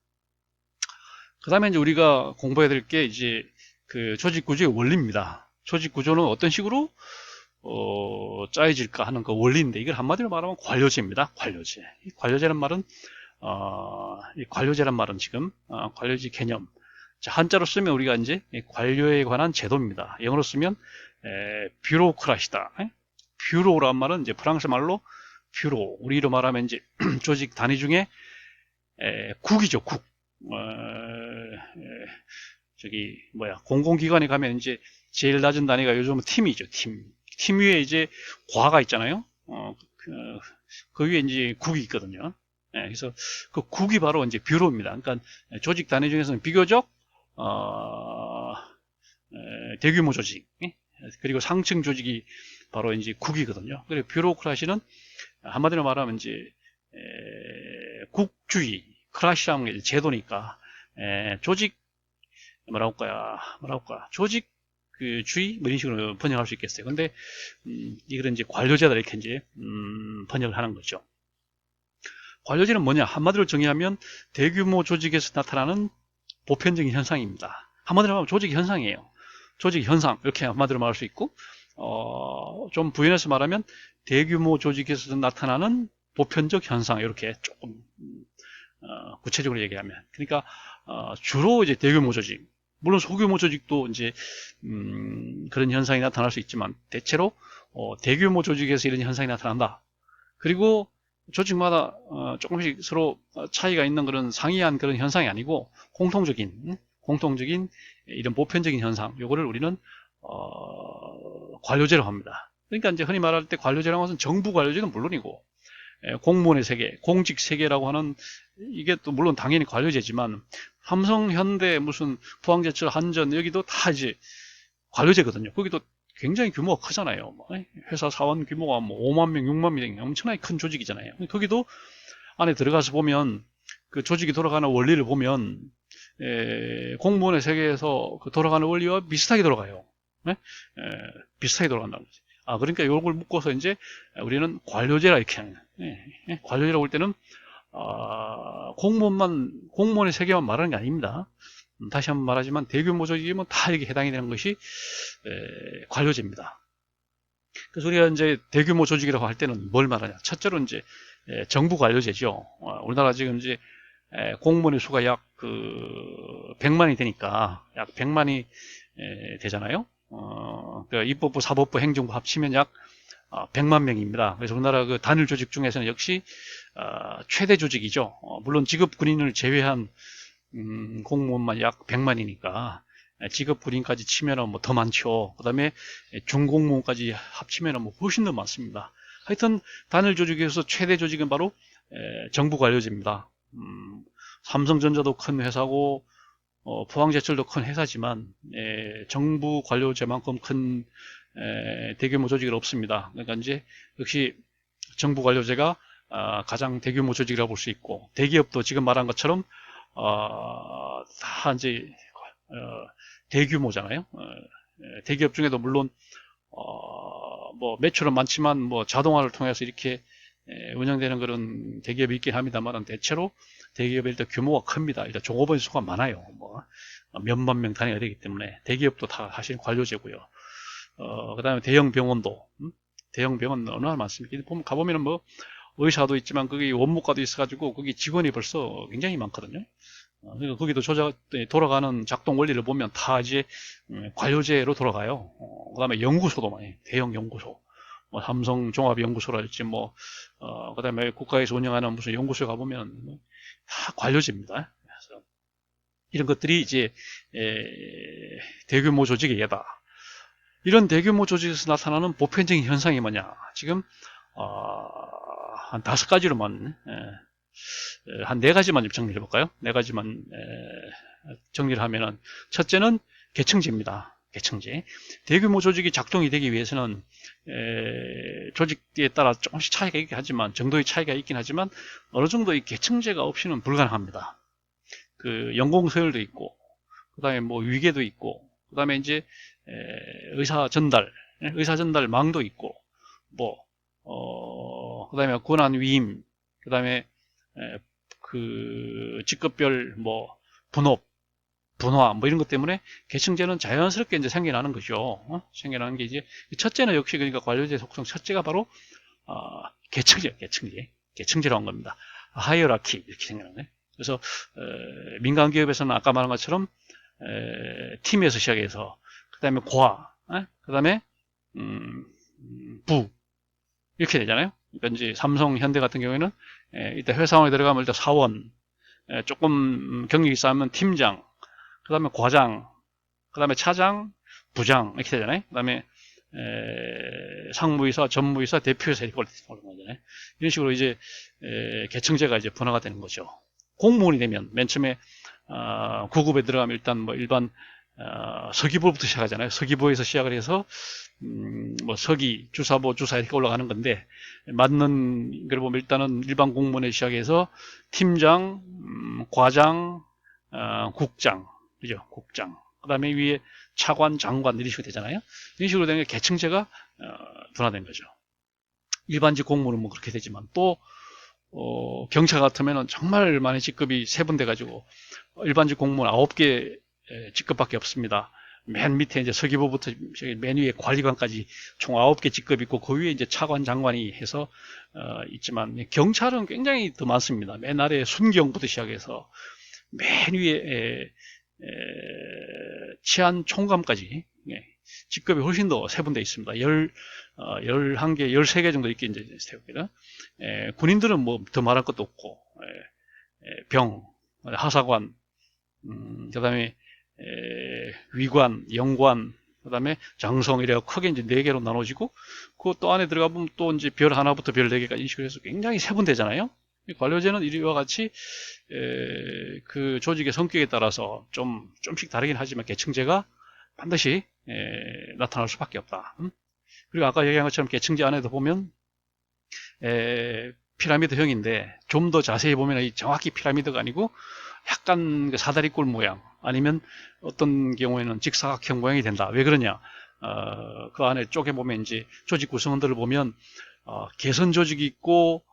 그 다음에 이제 우리가 공부해야 될 게 이제 그 조직 구조의 원리입니다. 조직 구조는 어떤 식으로 짜여질까 하는 그 원리인데 이걸 한마디로 말하면 관료제입니다. 관료제. 이 관료제란 말은 지금 관료제 개념. 자, 한자로 쓰면 우리가 이제 관료에 관한 제도입니다. 영어로 쓰면 뷰로크라시다. 뷰로란 말은 이제 프랑스 말로 뷰로. 우리로 말하면 이제 조직 단위 중에 국이죠. 국. 공공기관에 가면 이제 제일 낮은 단위가 요즘은 팀이죠. 팀 위에 이제 과가 있잖아요. 그 위에 이제 국이 있거든요. 그래서 그 국이 바로 이제 뷰로입니다. 그러니까 조직 단위 중에서는 비교적 대규모 조직 그리고 상층 조직이 바로 이제 국이거든요. 그리고 뷰로크라시는 한마디로 말하면 이제 국주의 크라시라는 게 제도니까 조직 조직 그 주의 뭐 이런 식으로 번역할 수 있겠어요. 근데 이거는 이제 관료제다 이렇게 이제 번역을 하는 거죠. 관료제는 뭐냐? 한마디로 정의하면 대규모 조직에서 나타나는 보편적인 현상입니다. 한마디로 말하면 조직 현상이에요. 조직 현상 이렇게 한마디로 말할 수 있고 좀 부연해서 말하면 대규모 조직에서 나타나는 보편적 현상 이렇게 조금 구체적으로 얘기하면 그러니까 주로 이제 대규모 조직 물론 소규모 조직도 이제 그런 현상이 나타날 수 있지만 대체로 대규모 조직에서 이런 현상이 나타난다. 그리고 조직마다 조금씩 서로 차이가 있는 그런 상이한 그런 현상이 아니고 공통적인 이런 보편적인 현상 요거를 우리는 관료제라고 합니다. 그러니까 이제 흔히 말할 때 관료제라는 것은 정부 관료제는 물론이고 공무원의 세계, 공직 세계라고 하는 이게 또 물론 당연히 관료제지만 삼성, 현대, 무슨 포항제철, 한전 여기도 다 이제 관료제거든요. 거기도 굉장히 규모가 크잖아요. 회사 사원 규모가 뭐 5만 명, 6만 명 엄청나게 큰 조직이잖아요. 거기도 안에 들어가서 보면 그 조직이 돌아가는 원리를 보면 공무원의 세계에서 그 돌아가는 원리와 비슷하게 돌아가요. 비슷하게 돌아간다는 거지. 그러니까 이걸 묶어서 이제 우리는 관료제라 이렇게 하는 거예요. 관료제라고 할 때는 공무원의 세계만 말하는 게 아닙니다. 다시 한번 말하지만 대규모 조직이면 다 이렇게 해당이 되는 것이 관료제입니다. 그래서 우리가 이제 대규모 조직이라고 할 때는 뭘 말하냐? 첫째로 이제 정부 관료제죠. 우리나라 지금 이제 공무원의 수가 약 100만이 되니까 약 100만이 되잖아요. 그러니까 입법부, 사법부, 행정부 합치면 약 100만 명입니다. 그래서 우리나라 그 단일 조직 중에서는 역시 최대 조직이죠. 물론 직업 군인을 제외한 공무원만 약 100만이니까 직업 군인까지 치면은 뭐 더 많죠. 그다음에 중공무원까지 합치면은 뭐 훨씬 더 많습니다. 하여튼 단일 조직에서 최대 조직은 바로 정부 관료제입니다. 삼성전자도 큰 회사고 포항제철도 큰 회사지만 정부 관료제만큼 큰 대규모 조직은 없습니다. 그러니까 이제 역시 정부 관료제가 가장 대규모 조직이라고 볼 수 있고 대기업도 지금 말한 것처럼 다 이제 대규모잖아요. 대기업 중에도 물론 뭐 매출은 많지만 뭐 자동화를 통해서 이렇게 운영되는 그런 대기업이 있긴 합니다만 대체로 대기업의 일단 규모가 큽니다. 일단 종업원 수가 많아요. 뭐 몇만 명 단위가 되기 때문에 대기업도 다 사실 관료제고요. 그다음에 대형 병원도 대형 병원 얼마나 많습니까? 가보면은 뭐 의사도 있지만 거기 원무과도 있어가지고 거기 직원이 벌써 굉장히 많거든요. 그러니까 거기도 돌아가는 작동 원리를 보면 다 이제 관료제로 돌아가요. 그다음에 연구소도 많이 대형 연구소, 뭐 삼성 종합연구소랄지 뭐 그다음에 국가에서 운영하는 무슨 연구소에 가보면 다 관료제입니다. 그래서 이런 것들이 이제 대규모 조직의 예다. 이런 대규모 조직에서 나타나는 보편적인 현상이 뭐냐? 지금 한 5가지로만 한 4가지만 좀 정리를 해볼까요? 4가지만 정리를 하면은 첫째는 계층제입니다. 계층제. 대규모 조직이 작동이 되기 위해서는 조직에 따라 조금씩 차이가 있긴 하지만 정도의 차이가 있긴 하지만 어느 정도 이 계층제가 없이는 불가능합니다. 그 연공서열도 있고 그 다음에 뭐 위계도 있고 그 다음에 이제 의사 전달망도 있고 뭐 그 다음에 권한 위임 그 다음에 그 직급별 뭐 분업 분화 뭐 이런 것 때문에 계층제는 자연스럽게 이제 생겨나는 거죠. 생겨나는 게 이제 첫째는 역시 그러니까 관료제 속성 첫째가 바로 계층제라고 한 겁니다. 하이어라키 이렇게 생겨나네. 그래서 민간 기업에서는 아까 말한 것처럼 팀에서 시작해서 그 다음에 그 다음에 부 이렇게 되잖아요. 그러니까 이제 삼성, 현대 같은 경우에는 일단 회사원에 들어가면 일단 사원, 조금 경력이 쌓으면 팀장, 그 다음에 과장, 그 다음에 차장, 부장 이렇게 되잖아요. 그 다음에 상무이사, 전무이사, 대표이사 이렇게 올라가는 거잖아요. 이런 식으로 이제 계층제가 이제 분화가 되는 거죠. 공무원이 되면 맨 처음에 9급에 들어가면 일단 뭐 일반 서기부부터 시작하잖아요. 서기부에서 시작을 해서 뭐 서기, 주사보, 주사 이렇게 올라가는 건데 맞는 걸 보면 일단은 일반 공무원에 시작해서 팀장, 과장, 국장, 그죠? 국장. 그 다음에 위에 차관, 장관 이런 식으로 되잖아요. 이런 식으로 되는 게 계층제가 분화된 거죠. 일반직 공무원은 뭐 그렇게 되지만 또 경찰 같으면은 정말 많은 직급이 세분돼 가지고 일반직 공무원 9개 직급밖에 없습니다. 맨 밑에 이제 서기부부터 맨 위에 관리관까지 총 9개 직급이 있고 그 위에 이제 차관, 장관이 해서 있지만 경찰은 굉장히 더 많습니다. 맨 아래 순경부터 시작해서 맨 위에 치안 총감까지 직급이 훨씬 더 세분돼 있습니다. 11개, 13개 정도 있게 이제 세웁니다. 군인들은 뭐 더 말할 것도 없고 병, 하사관, 그 다음에 위관, 영관, 그 다음에 장성 이래가 크게 이제 4개로 나눠지고 그 또 안에 들어가 보면 또 이제 별 하나부터 별 4개까지 인식을 해서 굉장히 세분되잖아요. 관료제는 이와 같이 그 조직의 성격에 따라서 좀씩 다르긴 하지만 계층제가 반드시 나타날 수밖에 없다. 그리고 아까 얘기한 것처럼 계층제 안에도 보면 피라미드형인데 좀 더 자세히 보면 정확히 피라미드가 아니고 약간 사다리꼴 모양 아니면 어떤 경우에는 직사각형 모양이 된다. 왜 그러냐? 그 안에 쪼개 보면 이제 조직 구성원들을 보면 개선 조직이 있고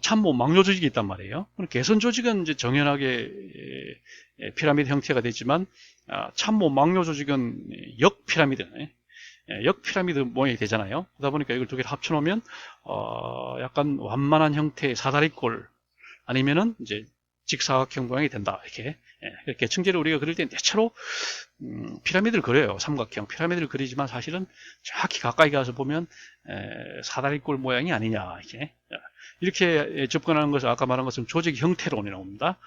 참모 막료 조직이 있단 말이에요. 개선 조직은 이제 정연하게 피라미드 형태가 되지만 참모 막료 조직은 역 피라미드네. 역 피라미드 모양이 되잖아요. 그러다 보니까 이걸 두 개를 합쳐놓으면 약간 완만한 형태의 사다리꼴 아니면은 이제 직사각형 모양이 된다. 이렇게 층제를 우리가 그릴 때는 대체로 피라미드를 그려요. 삼각형 피라미드를 그리지만 사실은 정확히 가까이 가서 보면 사다리꼴 모양이 아니냐 이렇게 접근하는 것을 아까 말한 것처럼 조직 형태론이 나옵니다.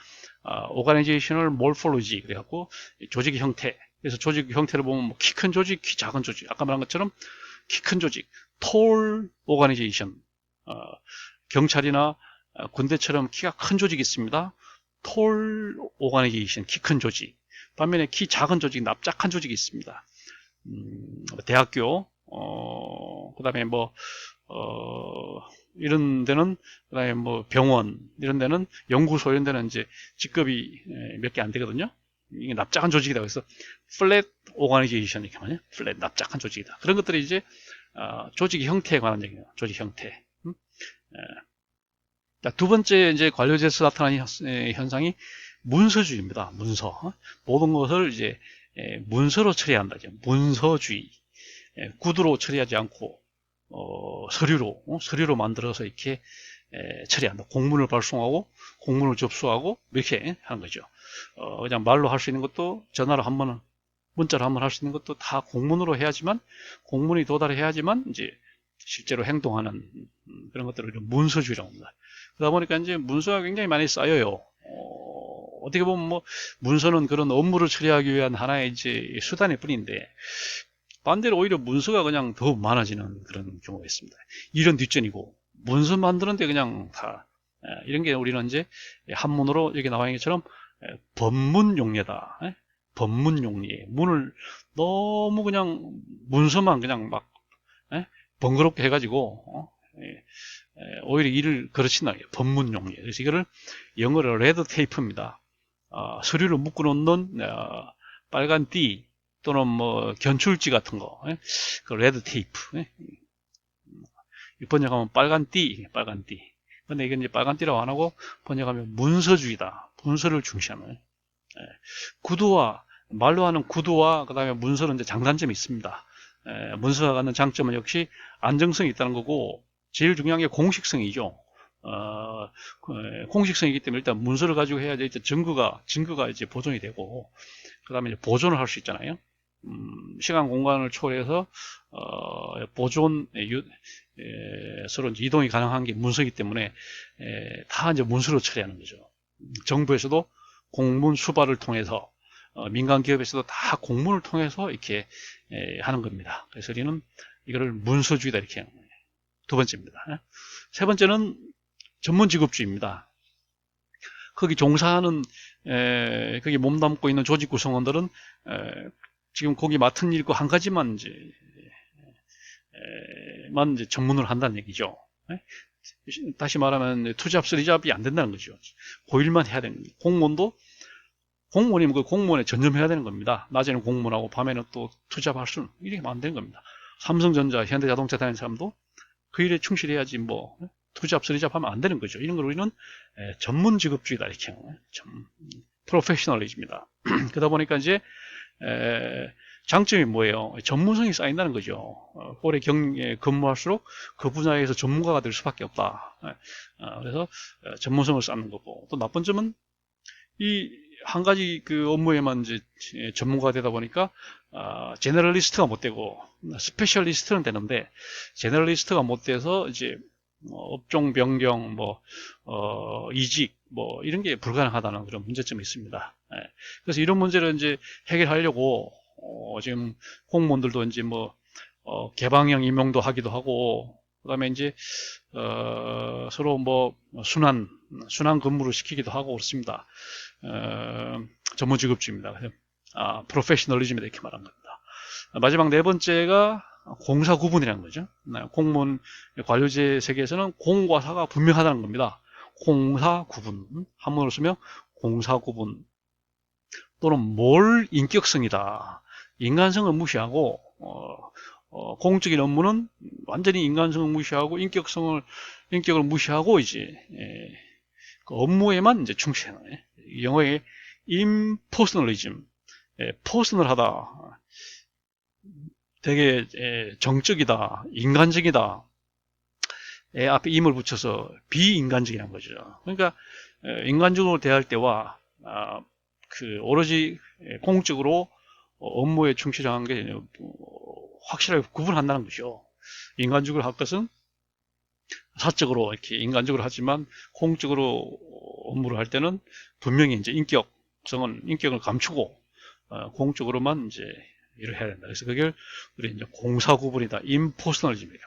Organizational Morphology 그래갖고 조직 형태. 그래서 조직 형태를 보면 키 큰 조직, 키 작은 조직. 아까 말한 것처럼 키 큰 조직, Tall Organization. 경찰이나 군대처럼 키가 큰 조직이 있습니다. Tall Organization, 키 큰 조직. 반면에 키 작은 조직, 납작한 조직이 있습니다. 대학교, 그 다음에 뭐 이런 데는, 그다음에 뭐 병원, 이런 데는 연구소, 이런 데는 이제 직급이 몇 개 안 되거든요. 이게 납작한 조직이다. 그래서 플랫 오가니제이션 이렇게 말이에요. 플랫 납작한 조직이다. 그런 것들이 이제 조직 형태에 관한 얘기예요. 조직 형태. 자, 두 번째 이제 관료제에서 나타나는 현상이 문서주의입니다. 문서. 모든 것을 이제 문서로 처리한다. 문서주의. 구두로 처리하지 않고 서류로 만들어서 이렇게 처리한다. 공문을 발송하고 공문을 접수하고 이렇게 하는 거죠. 그냥 말로 할 수 있는 것도 전화로 한번 문자로 한번 할 수 있는 것도 다 공문으로 해야지만 공문이 도달해야지만 이제 실제로 행동하는 그런 것들을 문서주의라고 합니다. 그러다 보니까 이제 문서가 굉장히 많이 쌓여요. 어떻게 보면 뭐 문서는 그런 업무를 처리하기 위한 하나의 이제 수단일 뿐인데 반대로 오히려 문서가 그냥 더 많아지는 그런 경우가 있습니다. 이런 뒷전이고 문서 만드는데 그냥 다 이런 게 우리는 이제 한문으로 여기 나와 있는 것처럼 법문용례다. 법문용례. 문을 너무 그냥 문서만 그냥 막 번거롭게 해가지고 오히려 일을 그르친다. 법문용례. 그래서 이거를 영어로 레드 테이프입니다. 서류를 묶어놓는 빨간 띠 또는 뭐 견출지 같은 거, 그 레드 테이프. 번역하면 빨간 띠, 빨간 띠. 근데 이건 이제 빨간 띠라고 안 하고 번역하면 문서주의다. 문서를 중시하는. 구두와 말로 하는 구두와 그다음에 문서는 이제 장단점이 있습니다. 문서가 갖는 장점은 역시 안정성이 있다는 거고 제일 중요한 게 공식성이죠. 공식성이기 때문에 일단 문서를 가지고 해야지 일단 증거가 이제 보존이 되고 그다음에 이제 보존을 할 수 있잖아요. 시간 공간을 초월해서 보존 서로 이동이 가능한 게 문서이기 때문에 다 이제 문서로 처리하는 거죠. 정부에서도 공문 수발을 통해서 민간 기업에서도 다 공문을 통해서 이렇게 하는 겁니다. 그래서 우리는 이거를 문서주의다 이렇게 하는 거예요. 두 번째입니다. 세 번째는 전문직업주의입니다. 거기 종사하는 거기 몸담고 있는 조직 구성원들은 지금 거기 맡은 일과 한 가지만 이제 전문을 한다는 얘기죠. 다시 말하면 투잡, 쓰리잡이 안 된다는 거죠. 그 일만 해야 되는 거예요. 공무원이면 그 공무원에 전념해야 되는 겁니다. 낮에는 공무원하고 밤에는 또 투잡할 수는 이렇게 안 되는 겁니다. 삼성전자, 현대자동차 다니는 사람도 그 일에 충실해야지 뭐 투잡, 쓰리잡 하면 안 되는 거죠. 이런 걸 우리는 전문직업주의다 이렇게 프로페셔널리즘이다. 그러다 보니까 이제 장점이 뭐예요? 전문성이 쌓인다는 거죠. 오래 근무할수록 그 분야에서 전문가가 될 수밖에 없다. 그래서 전문성을 쌓는 거고 또 나쁜 점은 이 한 가지 그 업무에만 이제 전문가가 되다 보니까 제너럴리스트가 못 되고 스페셜리스트는 되는데 제너럴리스트가 못 돼서 이제 업종 변경, 이직, 이런 게 불가능하다는 그런 문제점이 있습니다. 그래서 이런 문제를 이제 해결하려고, 지금 공무원들도 이제 개방형 임용도 하기도 하고, 그 다음에 이제, 서로 순환 근무를 시키기도 하고 그렇습니다. 전문직업주의입니다. 그래서, 프로페셔널리즘이다 이렇게 말한 겁니다. 마지막 네 번째가 공사 구분이라는 거죠. 공무원 관료제 세계에서는 공과 사가 분명하다는 겁니다. 공사 구분. 한문으로 쓰면 공사 구분. 또는 인격성이다. 인간성을 무시하고, 공적인 업무는 완전히 인간성을 무시하고, 인격을 무시하고, 이제, 그 업무에만 이제 충실하는 거예요. 영어의 impersonalism. 퍼스널하다. 되게 정적이다, 인간적이다. 앞에 임을 붙여서 비인간적이라는 거죠. 그러니까 인간적으로 대할 때와 오로지 공적으로 업무에 충실한 게 확실하게 구분한다는 거죠. 인간적으로 할 것은 사적으로 이렇게 인간적으로 하지만 공적으로 업무를 할 때는 분명히 이제 인격을 감추고 공적으로만 이제 일을 해야 된다. 그래서 그걸 우리 이제 공사 구분이다. 임포스널즘이다.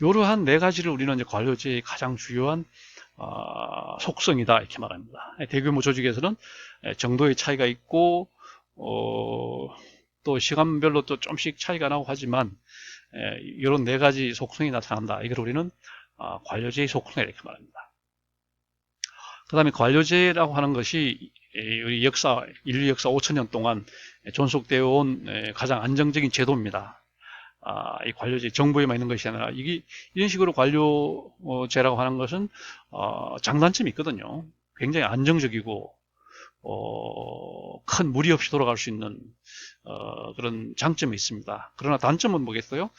이러한 네 가지를 우리는 이제 관료제의 가장 주요한 속성이다 이렇게 말합니다. 대규모 조직에서는 정도의 차이가 있고 또 시간별로 또 좀씩 차이가 나고 하지만 이런 네 가지 속성이 나타난다. 이걸 우리는 관료제의 속성 이렇게 말합니다. 그 다음에 관료제라고 하는 것이 우리 인류 역사 5천년 동안 존속되어 온 가장 안정적인 제도입니다. 이 관료제, 정부에만 있는 것이 아니라, 이런 식으로 관료제라고 하는 것은, 장단점이 있거든요. 굉장히 안정적이고, 큰 무리 없이 돌아갈 수 있는, 그런 장점이 있습니다. 그러나 단점은 뭐겠어요?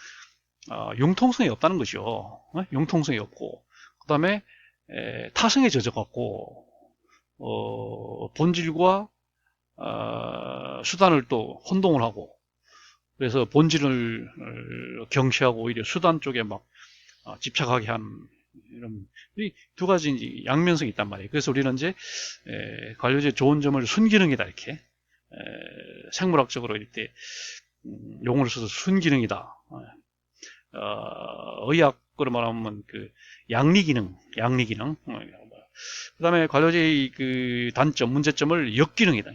융통성이 없다는 거죠. 융통성이 없고, 그 다음에, 타성에 젖어갖고, 본질과, 수단을 또 혼동을 하고, 그래서 본질을 경시하고 오히려 수단 쪽에 막 집착하게 한 이런 이 두 가지 양면성이 있단 말이에요. 그래서 우리는 이제 관료제 좋은 점을 순기능이다 이렇게 생물학적으로 이렇게 용어를 써서 순기능이다. 의학으로 말하면 그 양리기능. 그다음에 관료제의 그 단점, 문제점을 역기능이다.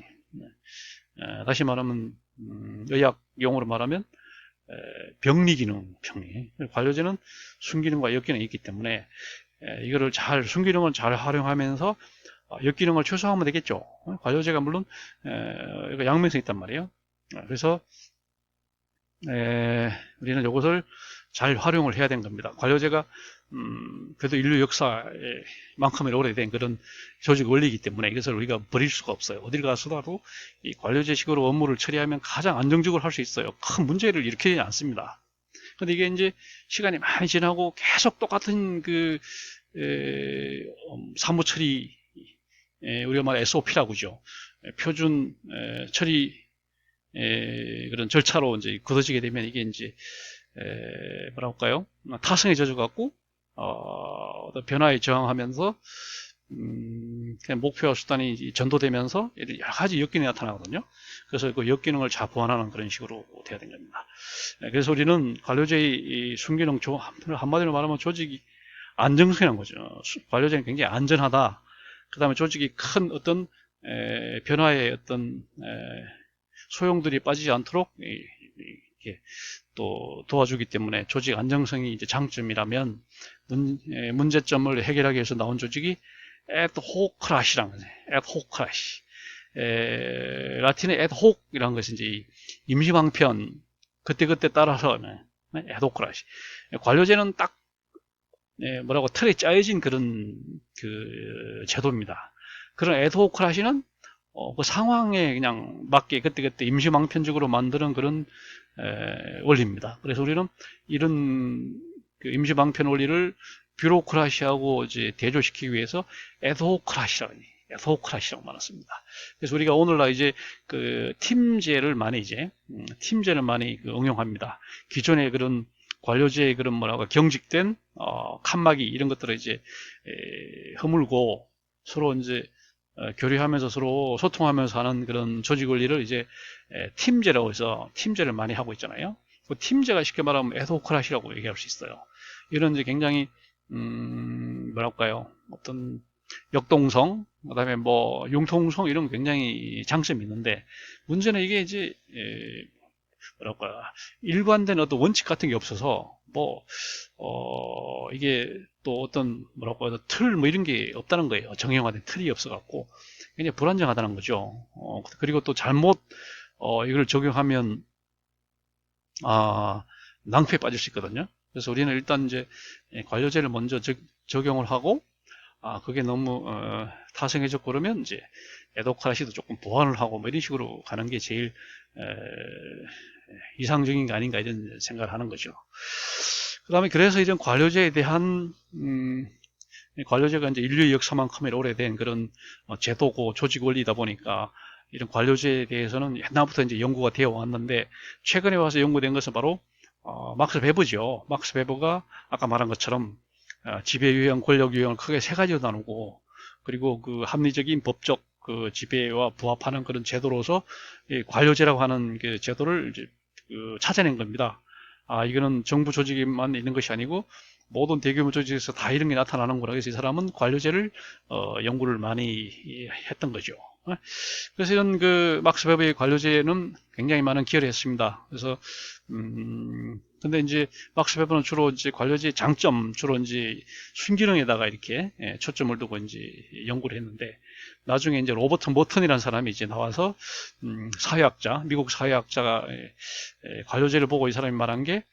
다시 말하면 의학 용어로 말하면 병리기능, 관료제는 순기능과 역기능이 있기 때문에 이거를 순기능을 잘 활용하면서 역기능을 최소화하면 되겠죠. 관료제가 물론 양면성이 있단 말이에요. 그래서 우리는 이것을 잘 활용을 해야 되는 겁니다. 관료제가 그래도 인류 역사만큼은 오래된 그런 조직 원리이기 때문에 이것을 우리가 버릴 수가 없어요. 어딜 가서도 이 관료제식으로 업무를 처리하면 가장 안정적으로 할 수 있어요. 큰 문제를 일으키지 않습니다. 근데 이게 이제 시간이 많이 지나고 계속 똑같은 그 사무 처리, 우리가 말하는 SOP라고 하죠. 표준 처리 그런 절차로 이제 굳어지게 되면 이게 이제 뭐라 할까요? 타성에 젖어갖고 변화에 저항하면서 그냥 목표와 수단이 전도되면서 여러 가지 역기능이 나타나거든요. 그래서 그 역기능을 자보완하는 그런 식으로 돼야 되는 겁니다. 그래서 우리는 관료제의 순기능, 한마디로 말하면 조직이 안정성이라는 거죠. 관료제는 굉장히 안전하다. 그 다음에 조직이 큰 어떤 변화의 어떤 소용돌이 빠지지 않도록 이렇게 또 도와주기 때문에 조직 안정성이 이제 장점이라면 문제점을 해결하기 위해서 나온 조직이 에드호크라시라는 거죠. 에드호크라시. 라틴의 에드호크이라는 것이 이제 임시방편 그때그때 따라서 에드호크라시. 관료제는 딱 뭐라고 틀에 짜여진 그런 그 제도입니다. 그런 에드호크라시는 그 상황에 그냥 맞게 그때그때 임시방편적으로 만드는 그런 원리입니다. 그래서 우리는 이런 그 임시방편 원리를 뷰로크라시하고 이제 대조시키기 위해서 에드호크라시라고 말했습니다. 그래서 우리가 오늘날 이제 그 팀제를 많이 그 응용합니다. 기존의 그런 관료제의 그런 뭐라고 경직된 칸막이 이런 것들을 이제 허물고 서로 이제 교류하면서 서로 소통하면서 하는 그런 조직 원리를 이제 팀제라고 해서 팀제를 많이 하고 있잖아요. 그 팀제가 쉽게 말하면 에드호크라시라고 얘기할 수 있어요. 이런 이제 굉장히 뭐랄까요, 어떤 역동성, 그다음에 뭐 융통성 이런 굉장히 장점이 있는데 문제는 이게 이제 뭐랄까 일관된 어떤 원칙 같은 게 없어서 이게 또 어떤 뭐랄까 틀 뭐 이런 게 없다는 거예요. 정형화된 틀이 없어갖고 굉장히 불안정하다는 거죠. 그리고 또 잘못 이걸 적용하면 낭패에 빠질 수 있거든요. 그래서 우리는 일단 이제 관료제를 먼저 적용을 하고 그게 너무 타성해졌고 그러면 이제 에드호크라시도 조금 보완을 하고 뭐 이런 식으로 가는 게 제일 이상적인 게 아닌가 이런 생각을 하는 거죠. 그 다음에 그래서 이런 관료제에 대한 관료제가 이제 인류의 역사만큼이나 오래된 그런 제도고 조직 원리다 보니까 이런 관료제에 대해서는 옛날부터 이제 연구가 되어 왔는데 최근에 와서 연구된 것은 바로 막스 베버죠. 막스 베버가 아까 말한 것처럼 지배 유형, 권력 유형을 크게 세 가지로 나누고 그리고 그 합리적인 법적 그 지배와 부합하는 그런 제도로서 이 관료제라고 하는 그 제도를 이제 찾아낸 겁니다. 이거는 정부 조직에만 있는 것이 아니고 모든 대규모 조직에서 다 이런 게 나타나는구나. 그래서 이 사람은 관료제를 연구를 많이 했던 거죠. 그래서 이런 그 막스 베버의 관료제는 굉장히 많은 기여를 했습니다. 그래서 근데 이제 막스 베버는 주로 이제 관료제의 장점, 주로 이제 순기능에다가 이렇게 초점을 두고 이제 연구를 했는데, 나중에 이제 로버트 머튼이라는 사람이 이제 나와서 사회학자, 미국 사회학자가 관료제를 보고 이 사람이 말한 게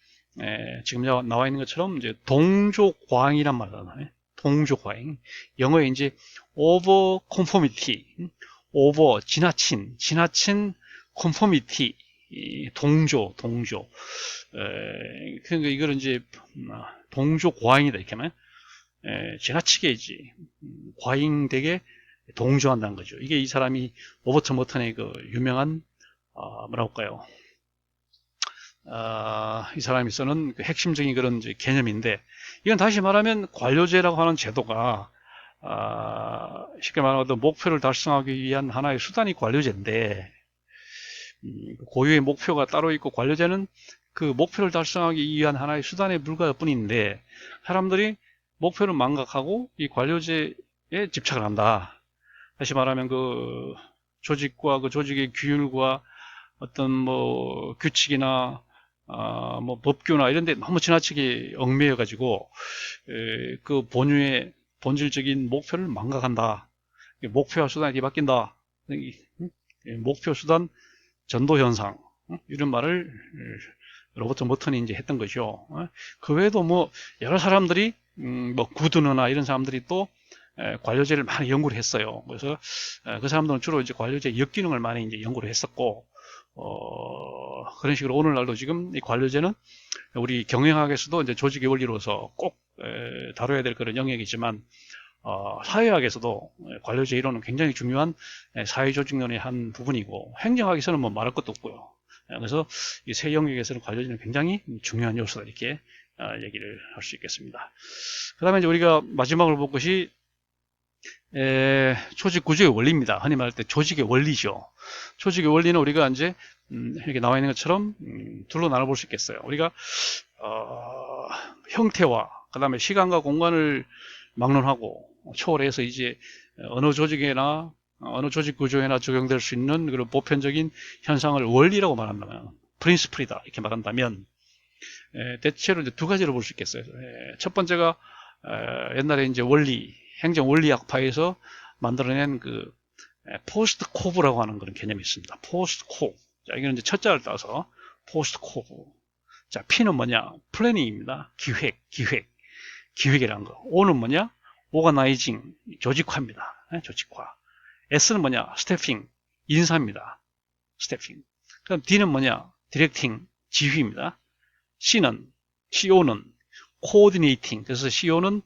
지금 나와 있는 것처럼 이제 동조과잉이란 말을 하나요? 동조과잉. 영어에 이제 over conformity, over 지나친 conformity, 동조. 그러니까 이거를 이제 동조과잉이다 이렇게 하면 지나치게 이제 과잉되게 동조한다는 거죠. 이게 이 사람이 로버트 머튼의 그 유명한 뭐라고 할까요? 이 사람이 쓰는 그 핵심적인 그런 이제 개념인데, 이건 다시 말하면 관료제라고 하는 제도가 쉽게 말하면 목표를 달성하기 위한 하나의 수단이 관료제인데, 고유의 목표가 따로 있고 관료제는 그 목표를 달성하기 위한 하나의 수단에 불과할 뿐인데, 사람들이 목표를 망각하고 이 관료제에 집착을 한다. 다시 말하면 그 조직과 그 조직의 규율과 어떤 뭐 규칙이나 뭐 법규나 이런 데 너무 지나치게 얽매여 가지고 그 본유의 본질적인 목표를 망각한다. 목표와 수단이 뒤바뀐다. 목표 수단 전도 현상, 이런 말을 로버트 머튼이 이제 했던 거죠. 그 외에도 뭐 여러 사람들이 뭐 구드너나 이런 사람들이 또 관료제를 많이 연구를 했어요. 그래서 그 사람들은 주로 이제 관료제 역기능을 많이 이제 연구를 했었고, 그런 식으로 오늘날도 지금 이 관료제는 우리 경영학에서도 이제 조직의 원리로서 꼭 다뤄야 될 그런 영역이지만, 사회학에서도 관료제 이론은 굉장히 중요한 사회조직론의 한 부분이고, 행정학에서는 뭐 말할 것도 없고요. 그래서 이 세 영역에서는 관료제는 굉장히 중요한 요소다 이렇게 얘기를 할 수 있겠습니다. 그 다음에 이제 우리가 마지막으로 볼 것이 조직 구조의 원리입니다. 흔히 말할 때 조직의 원리죠. 조직의 원리는 우리가 이제 이렇게 나와 있는 것처럼 둘로 나눠볼 수 있겠어요. 우리가 형태와 그 다음에 시간과 공간을 막론하고 초월해서 이제 어느 조직에나 어느 조직 구조에나 적용될 수 있는 그런 보편적인 현상을 원리라고 말한다면, 프린시플이다 이렇게 말한다면, 대체로 이제 두 가지로 볼 수 있겠어요. 첫 번째가 옛날에 이제 행정 원리학파에서 만들어낸 그 포스트 코브라고 하는 그런 개념이 있습니다. 포스트 코브. 자, 이거는 이제 첫자를 따서 포스트 코브. 자, P는 뭐냐? 플래닝입니다. 기획이라는 거. O는 뭐냐? 오가나이징, 조직화입니다. 조직화. S는 뭐냐? 스태핑, 인사입니다. 스태핑. 그럼 D는 뭐냐? 디렉팅, 지휘입니다. CO는 코오디네이팅. 그래서 CO는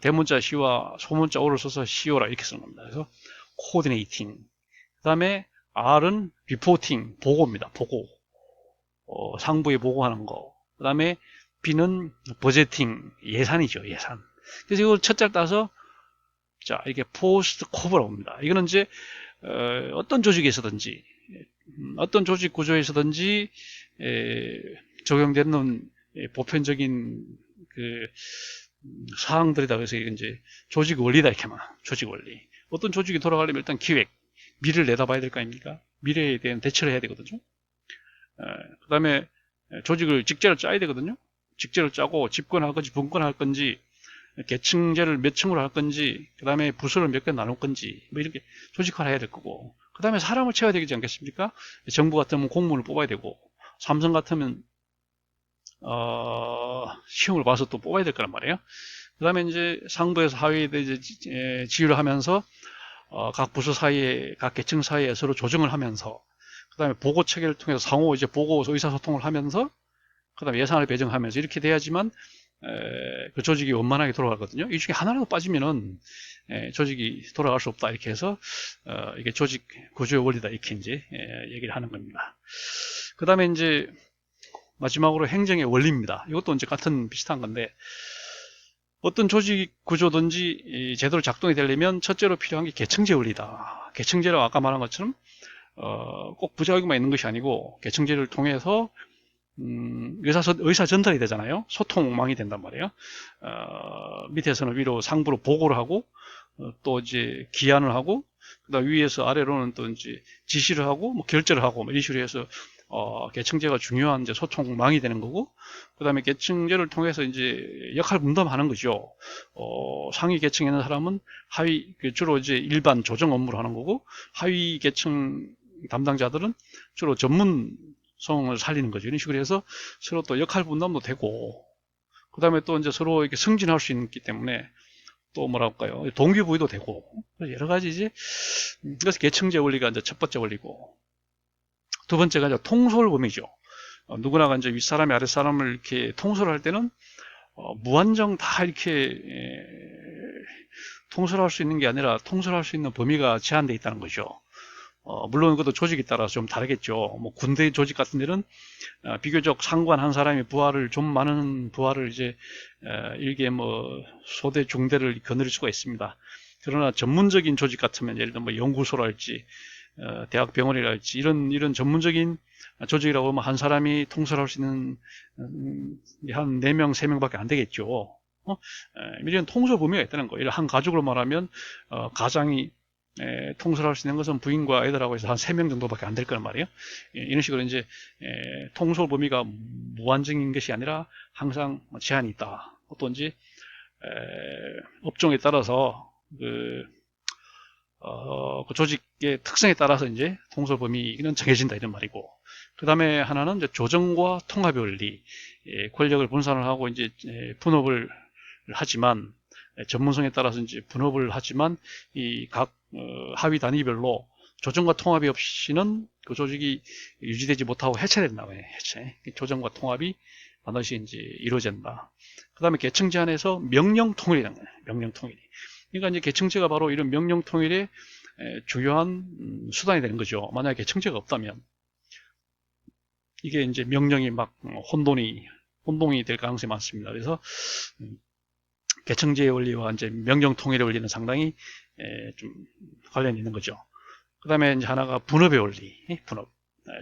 대문자 C와 소문자 O를 써서 CO라 이렇게 쓰는 겁니다. 그래서 코오디네이팅. 그 다음에 R은 리포팅, 보고입니다. 보고. 상부에 보고하는 거. 그 다음에 B는 버제팅, 예산이죠. 예산. 그래서 이걸 첫자를 따서 자, 이게 포스트 코브라고 합니다. 이거는 이제 어떤 조직에서든지 어떤 조직 구조에서든지 적용되는 보편적인 그 사항들이다. 그래서 이제 조직 원리다 이렇게 말. 조직 원리. 어떤 조직이 돌아가려면 일단 기획, 미래를 내다봐야 될 거 아닙니까? 미래에 대한 대처를 해야 되거든요. 그 다음에 조직을 직제를 짜야 되거든요. 직제를 짜고 집권할 건지 분권할 건지, 계층제를 몇 층으로 할 건지, 그 다음에 부서를 몇 개 나눌 건지, 뭐 이렇게 조직화를 해야 될 거고, 그 다음에 사람을 채워야 되지 않겠습니까? 정부 같으면 공무원을 뽑아야 되고, 삼성 같으면 시험을 봐서 또 뽑아야 될 거란 말이에요. 그 다음에 이제 상부에서 하위에 이제 지휘를 하면서 각 부서 사이에, 각 계층 사이에 서로 조정을 하면서, 그 다음에 보고 체계를 통해서 상호 이제 보고 의사소통을 하면서, 그 다음에 예산을 배정하면서 이렇게 돼야지만 그 조직이 원만하게 돌아가거든요. 이 중에 하나라도 빠지면은 조직이 돌아갈 수 없다 이렇게 해서 이게 조직 구조의 원리다 이렇게 이제 얘기를 하는 겁니다. 그 다음에 이제 마지막으로 행정의 원리입니다. 이것도 이제 같은 비슷한 건데, 어떤 조직 구조든지 제대로 작동이 되려면 첫째로 필요한 게 계층제 원리다. 계층제라고 아까 말한 것처럼 꼭 부작용만 있는 것이 아니고, 계층제를 통해서 의사 전달이 되잖아요. 소통망이 된단 말이에요. 밑에서는 위로, 상부로 보고를 하고, 또 이제 기한을 하고, 그다음 위에서 아래로는 또 이제 지시를 하고, 뭐 결제를 하고, 뭐 이런 식으로 해서 계층제가 중요한 이제 소통망이 되는 거고, 그 다음에 계층제를 통해서 이제 역할 분담하는 거죠. 상위 계층에 있는 사람은 하위, 주로 이제 일반 조정 업무를 하는 거고, 하위 계층 담당자들은 주로 전문성을 살리는 거죠. 이런 식으로 해서 서로 또 역할 분담도 되고, 그 다음에 또 이제 서로 이렇게 승진할 수 있기 때문에 또 뭐랄까요, 동기부여도 되고, 여러 가지 이제, 그래서 계층제 원리가 이제 첫 번째 원리고, 두 번째가 이제 통솔범위죠. 누구나가 이제 윗사람이 아랫사람을 이렇게 통솔할 때는 무한정 다 이렇게 통솔할 수 있는 게 아니라 통솔할 수 있는 범위가 제한되어 있다는 거죠. 물론 그것도 조직에 따라서 좀 다르겠죠. 뭐 군대 조직 같은 데는 비교적 상관 한 사람이 부하를 좀 많은 부하를 이제 일개 뭐 소대 중대를 거느릴 수가 있습니다. 그러나 전문적인 조직 같으면 예를 들어 뭐 연구소랄지 대학 병원이랄지 이런 전문적인 조직이라고 하면 한 사람이 통솔할 수 있는 한 4명, 3명밖에 안 되겠죠. 이런 통솔 범위가 있다는 거예요. 한 가족으로 말하면 가장이 통솔할 수 있는 것은 부인과 애들하고 해서 한 3명 정도밖에 안 될 거란 말이에요. 이런 식으로 이제 통솔 범위가 무한정인 것이 아니라 항상 제한이 있다. 어떤지 업종에 따라서 그 조직의 특성에 따라서 이제 통솔 범위는 정해진다 이런 말이고, 그 다음에 하나는 이제 조정과 통합의 원리, 권력을 분산을 하고 이제 분업을 하지만 전문성에 따라서 이제 분업을 하지만 이 각 하위 단위별로 조정과 통합이 없이는 그 조직이 유지되지 못하고 해체된다고 해요. 해체. 조정과 통합이 반드시 이제 이루어진다. 그 다음에 계층 제한에서 명령 통일이라는 거예요. 명령 통일이. 그러니까 이제 계층제가 바로 이런 명령 통일의 주요한 수단이 되는 거죠. 만약에 계층제가 없다면 이게 이제 명령이 막 혼동이 될 가능성이 많습니다. 그래서 계층제의 원리와 이제 명령 통일의 원리는 상당히 좀 관련이 있는 거죠. 그 다음에 이제 하나가 분업의 원리, 분업.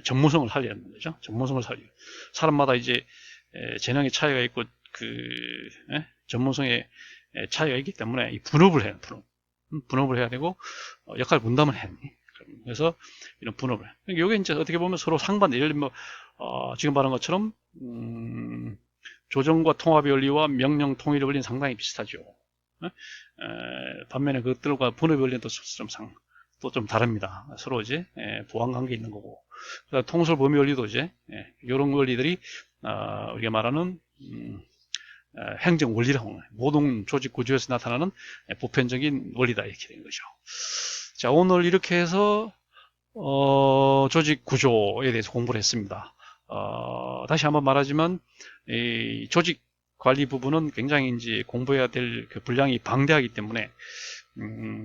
전문성을 살리는 거죠. 전문성을 살리고. 사람마다 이제 재능의 차이가 있고 전문성의 차이가 있기 때문에 이 분업을 해요. 분업을 해야 되고 역할 분담을 해야 돼. 그래서 이런 분업을. 이게 이제 어떻게 보면 서로 상반. 예를 들면 지금 말한 것처럼 조정과 통합의 원리와 명령 통일의 원리는 상당히 비슷하죠. 반면에 그것들과 분업의 원리는 또 좀 다릅니다. 서로 이제 보완 관계 있는 거고. 통솔 범위 원리도 이제 이런 원리들이 우리가 말하는 행정 원리라고, 모든 조직 구조에서 나타나는 보편적인 원리다 이렇게 된 거죠. 자, 오늘 이렇게 해서 조직 구조에 대해서 공부를 했습니다. 다시 한번 말하지만 이 조직 관리 부분은 굉장히 이제 공부해야 될 그 분량이 방대하기 때문에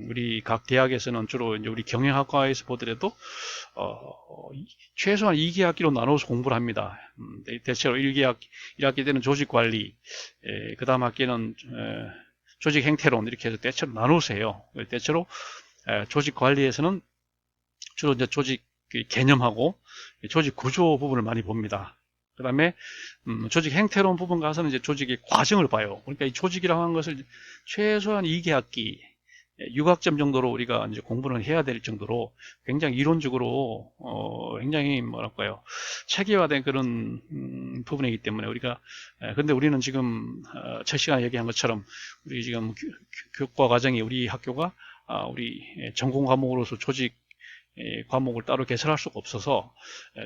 우리 각 대학에서는 주로 이제 우리 경영학과에서 보더라도 최소한 2개학기로 나눠서 공부를 합니다. 대체로 1학기 때는 조직관리, 그 다음 학기는 조직행태론 이렇게 해서 대체로 나눠서 해요. 대체로 조직관리에서는 주로 이제 조직 개념하고 조직 구조 부분을 많이 봅니다. 그 다음에 조직 행태론 부분 가서는 이제 조직의 과정을 봐요. 그러니까 이 조직이라고 하는 것을 최소한 2개학기 6학점 정도로 우리가 이제 공부를 해야 될 정도로 굉장히 이론적으로 굉장히 뭐랄까요, 체계화된 그런 부분이기 때문에 우리가 근데 우리는 지금 첫 시간에 얘기한 것처럼 우리 지금 교과 과정이 우리 학교가 우리 전공 과목으로서 조직 과목을 따로 개설할 수가 없어서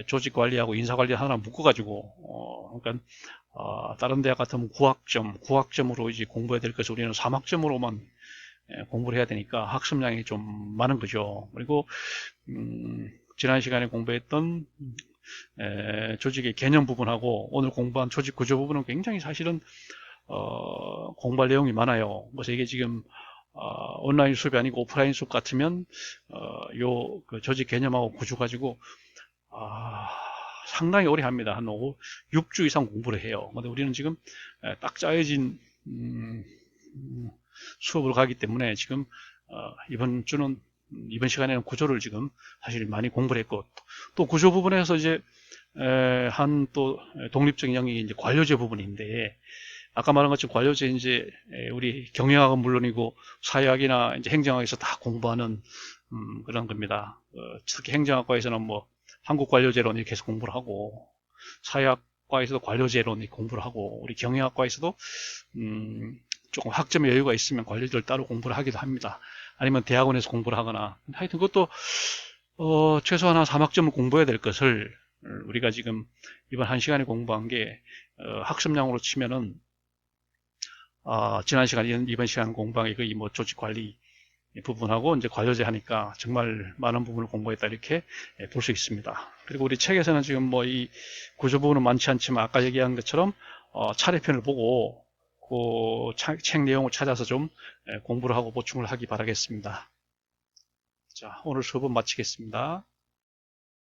조직 관리하고 인사 관리 하나 묶어가지고 그러니까 다른 대학 같으면 9학점으로 이제 공부해야 될 것을 우리는 3학점으로만 공부를 해야 되니까 학습량이 좀 많은 거죠. 그리고 지난 시간에 공부했던 조직의 개념 부분하고 오늘 공부한 조직 구조 부분은 굉장히 사실은 공부할 내용이 많아요. 그래서 이게 지금 온라인 수업이 아니고 오프라인 수업 같으면 그 조직 개념하고 구조 가지고 상당히 오래 합니다. 한 6주 이상 공부를 해요. 근데 우리는 지금 딱 짜여진 수업을 가기 때문에 지금 이번 시간에는 구조를 지금 사실 많이 공부를 했고, 또 구조 부분에서 이제 한 또 독립적인 영역이 이제 관료제 부분인데, 아까 말한 것처럼 관료제 이제 우리 경영학은 물론이고 사회학이나 이제 행정학에서 다 공부하는 그런 겁니다. 특히 행정학과에서는 뭐 한국관료제론 이렇게 해서 공부를 하고, 사회학과에서도 관료제론 이렇게 공부를 하고, 우리 경영학과에서도 조금 학점 여유가 있으면 관료제를 따로 공부를 하기도 합니다. 아니면 대학원에서 공부를 하거나. 하여튼 그것도 최소한 한 3학점을 공부해야 될 것을 우리가 지금 이번 1시간에 공부한 게 학습량으로 치면은 지난 시간, 이번 시간 공부한 게 거의 뭐 조직관리 부분하고 이제 관료제 하니까 정말 많은 부분을 공부했다 이렇게 볼 수 있습니다. 그리고 우리 책에서는 지금 뭐 이 구조 부분은 많지 않지만 아까 얘기한 것처럼 차례편을 보고 그 책 내용을 찾아서 좀 공부를 하고 보충을 하기 바라겠습니다. 자, 오늘 수업은 마치겠습니다.